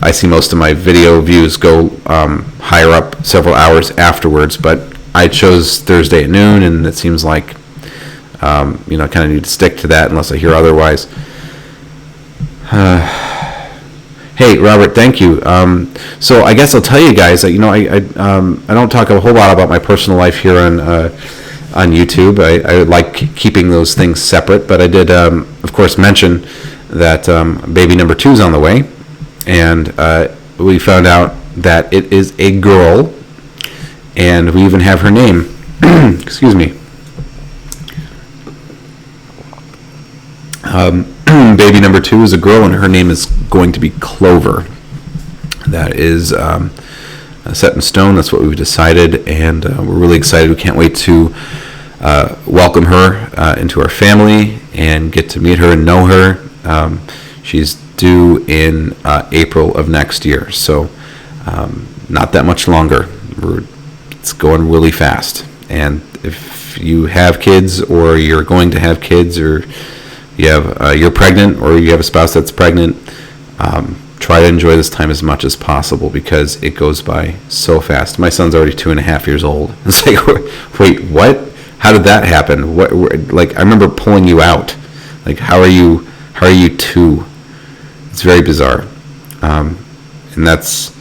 I see most of my video views go higher up several hours afterwards, but I chose Thursday at noon, and it seems like I kind of need to stick to that unless I hear otherwise. Hey, Robert, thank you. So I guess I'll tell you guys that I don't talk a whole lot about my personal life here on YouTube. I like keeping those things separate, but I did, of course, mention that baby number 2 is on the way, and we found out that it is a girl, and we even have her name. Excuse me. Baby number 2 is a girl, and her name is going to be Clover. That is set in stone. That's what we've decided, and we're really excited. We can't wait to welcome her into our family and get to meet her and know her. She's due in April of next year, so not that much longer. It's going really fast, and if you have kids or you're going to have kids, or you're pregnant or you have a spouse that's pregnant, try to enjoy this time as much as possible because it goes by so fast. My son's already 2.5 years old. It's like, wait, what? How did that happen? Like, I remember pulling you out. Like, how are you 2? It's very bizarre. And that's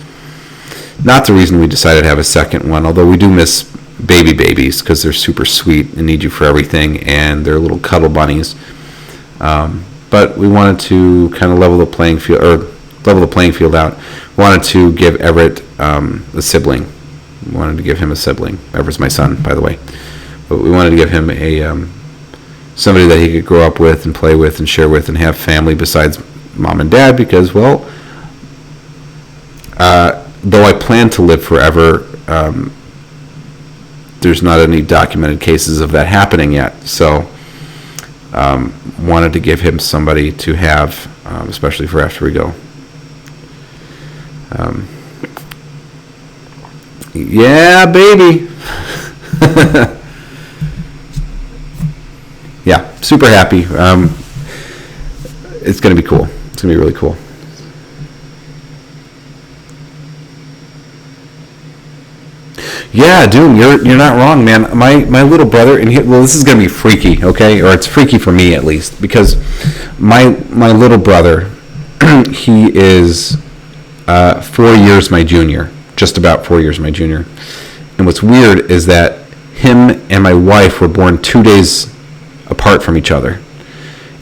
not the reason we decided to have a second one, although we do miss babies because they're super sweet and need you for everything, and they're little cuddle bunnies. But we wanted to kind of level the playing field out. Wanted to give Everett a sibling. We wanted to give him a sibling. Everett's my son, by the way. But we wanted to give him somebody that he could grow up with and play with and share with and have family besides mom and dad, because, well, though I plan to live forever, there's not any documented cases of that happening yet. So wanted to give him somebody to have, especially for after we go. Yeah, baby. Yeah, super happy. It's going to be cool. It's going to be really cool. Yeah, Doom, you're not wrong, man. My little brother, and this is gonna be freaky, okay, or it's freaky for me at least, because my little brother, he is 4 years my junior, just about 4 years my junior, and what's weird is that him and my wife were born 2 days apart from each other,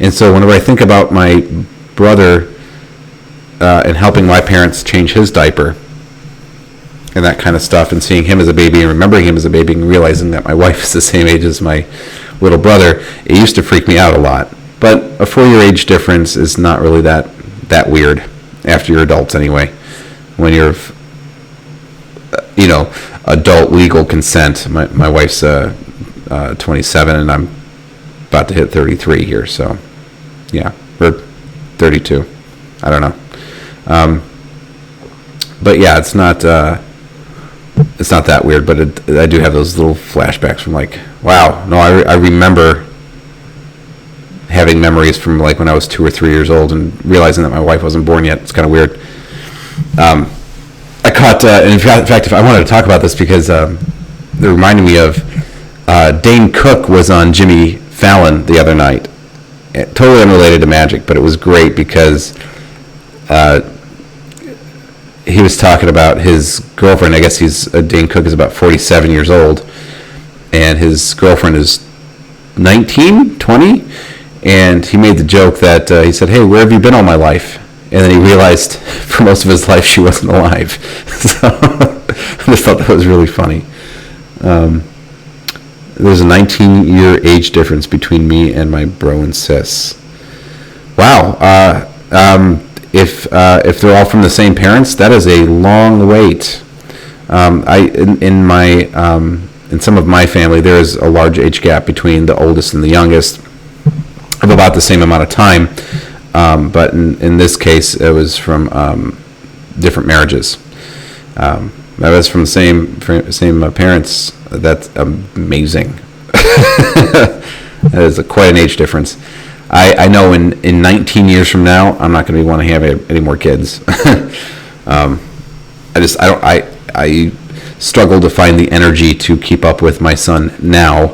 and so whenever I think about my brother and helping my parents change his diaper and that kind of stuff, and seeing him as a baby and remembering him as a baby and realizing that my wife is the same age as my little brother, it used to freak me out a lot. But a 4-year age difference is not really that weird after you're adults anyway. When you're, adult legal consent. My wife's 27 and I'm about to hit 33 here, so yeah, or 32. I don't know. But yeah, it's not it's not that weird, but I do have those little flashbacks from like, wow, no, I remember having memories from like when I was 2 or 3 years old and realizing that my wife wasn't born yet. It's kind of weird. I caught, in fact, if I wanted to talk about this because it reminded me of Dane Cook was on Jimmy Fallon the other night. Totally unrelated to magic, but it was great because he was talking about his girlfriend. I guess Dane Cook is about 47 years old, and his girlfriend is 19, 20, and he made the joke that he said, "Hey, where have you been all my life?" And then he realized for most of his life she wasn't alive. So I just thought that was really funny. There's a 19-year age difference between me and my bro and sis. Wow. If they're all from the same parents, that is a long wait. In some of my family, there is a large age gap between the oldest and the youngest of about the same amount of time. But in this case, it was from different marriages. That was from the same parents. That's amazing. That is quite an age difference. I know in 19 years from now, I'm not going to want to have any more kids. I struggle to find the energy to keep up with my son now.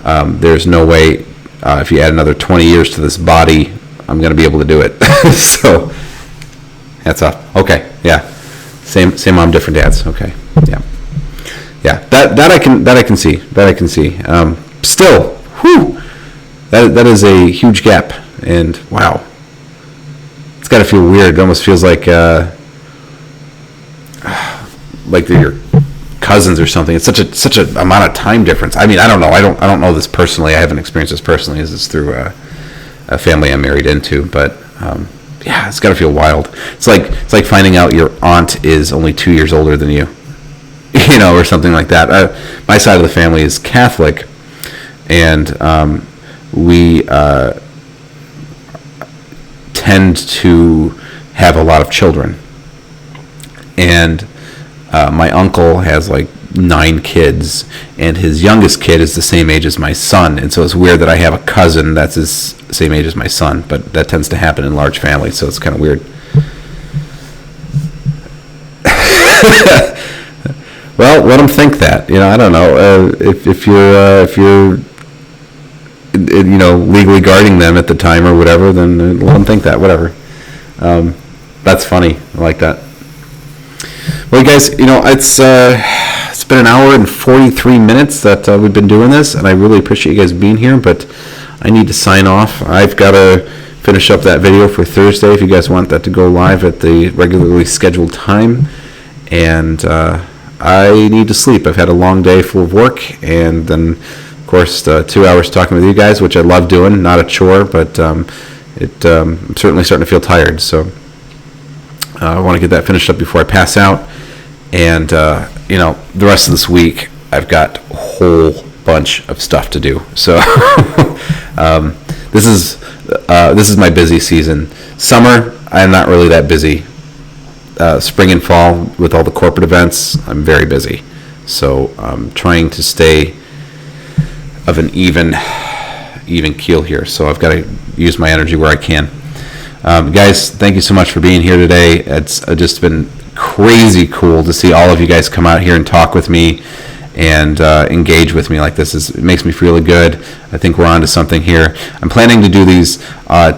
There's no way if you add another 20 years to this body, I'm going to be able to do it. So hats off. Okay, yeah. Same mom, different dads. Okay, yeah. That I can see. Still, whew, that is a huge gap, and wow, it's got to feel weird. It almost feels like they're your cousins or something. It's such a amount of time difference. I mean, I don't know. I don't know this personally. I haven't experienced this personally. This is through a family I'm married into, but yeah, it's got to feel wild. It's like finding out your aunt is only 2 years older than you, or something like that. My side of the family is Catholic, and we tend to have a lot of children, and my uncle has like 9 kids, and his youngest kid is the same age as my son, and so it's weird that I have a cousin that's his same age as my son, but that tends to happen in large families, so it's kind of weird. Well, let them think that. I don't know if you're legally guarding them at the time or whatever, then let them think that. Whatever. That's funny. I like that. Well, you guys, it's been an hour and 43 minutes that we've been doing this, and I really appreciate you guys being here, but I need to sign off. I've got to finish up that video for Thursday if you guys want that to go live at the regularly scheduled time, and I need to sleep. I've had a long day full of work, and then, of course, 2 hours talking with you guys, which I love doing, not a chore, but I'm certainly starting to feel tired, so I want to get that finished up before I pass out. And the rest of this week I've got a whole bunch of stuff to do. So this is my busy season. Summer, I'm not really that busy. Spring and fall, with all the corporate events, I'm very busy. So I'm trying to stay of an even keel here. So I've got to use my energy where I can. Guys, thank you so much for being here today. It's just been crazy cool to see all of you guys come out here and talk with me and engage with me like this. It makes me feel really good. I think we're on to something here. I'm planning to do these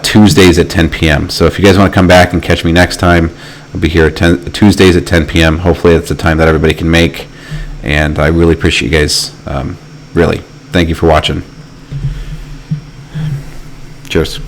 Tuesdays at 10 p.m. So if you guys want to come back and catch me next time, I'll be here Tuesdays at 10 p.m. Hopefully that's the time that everybody can make. And I really appreciate you guys. Really. Thank you for watching. Cheers.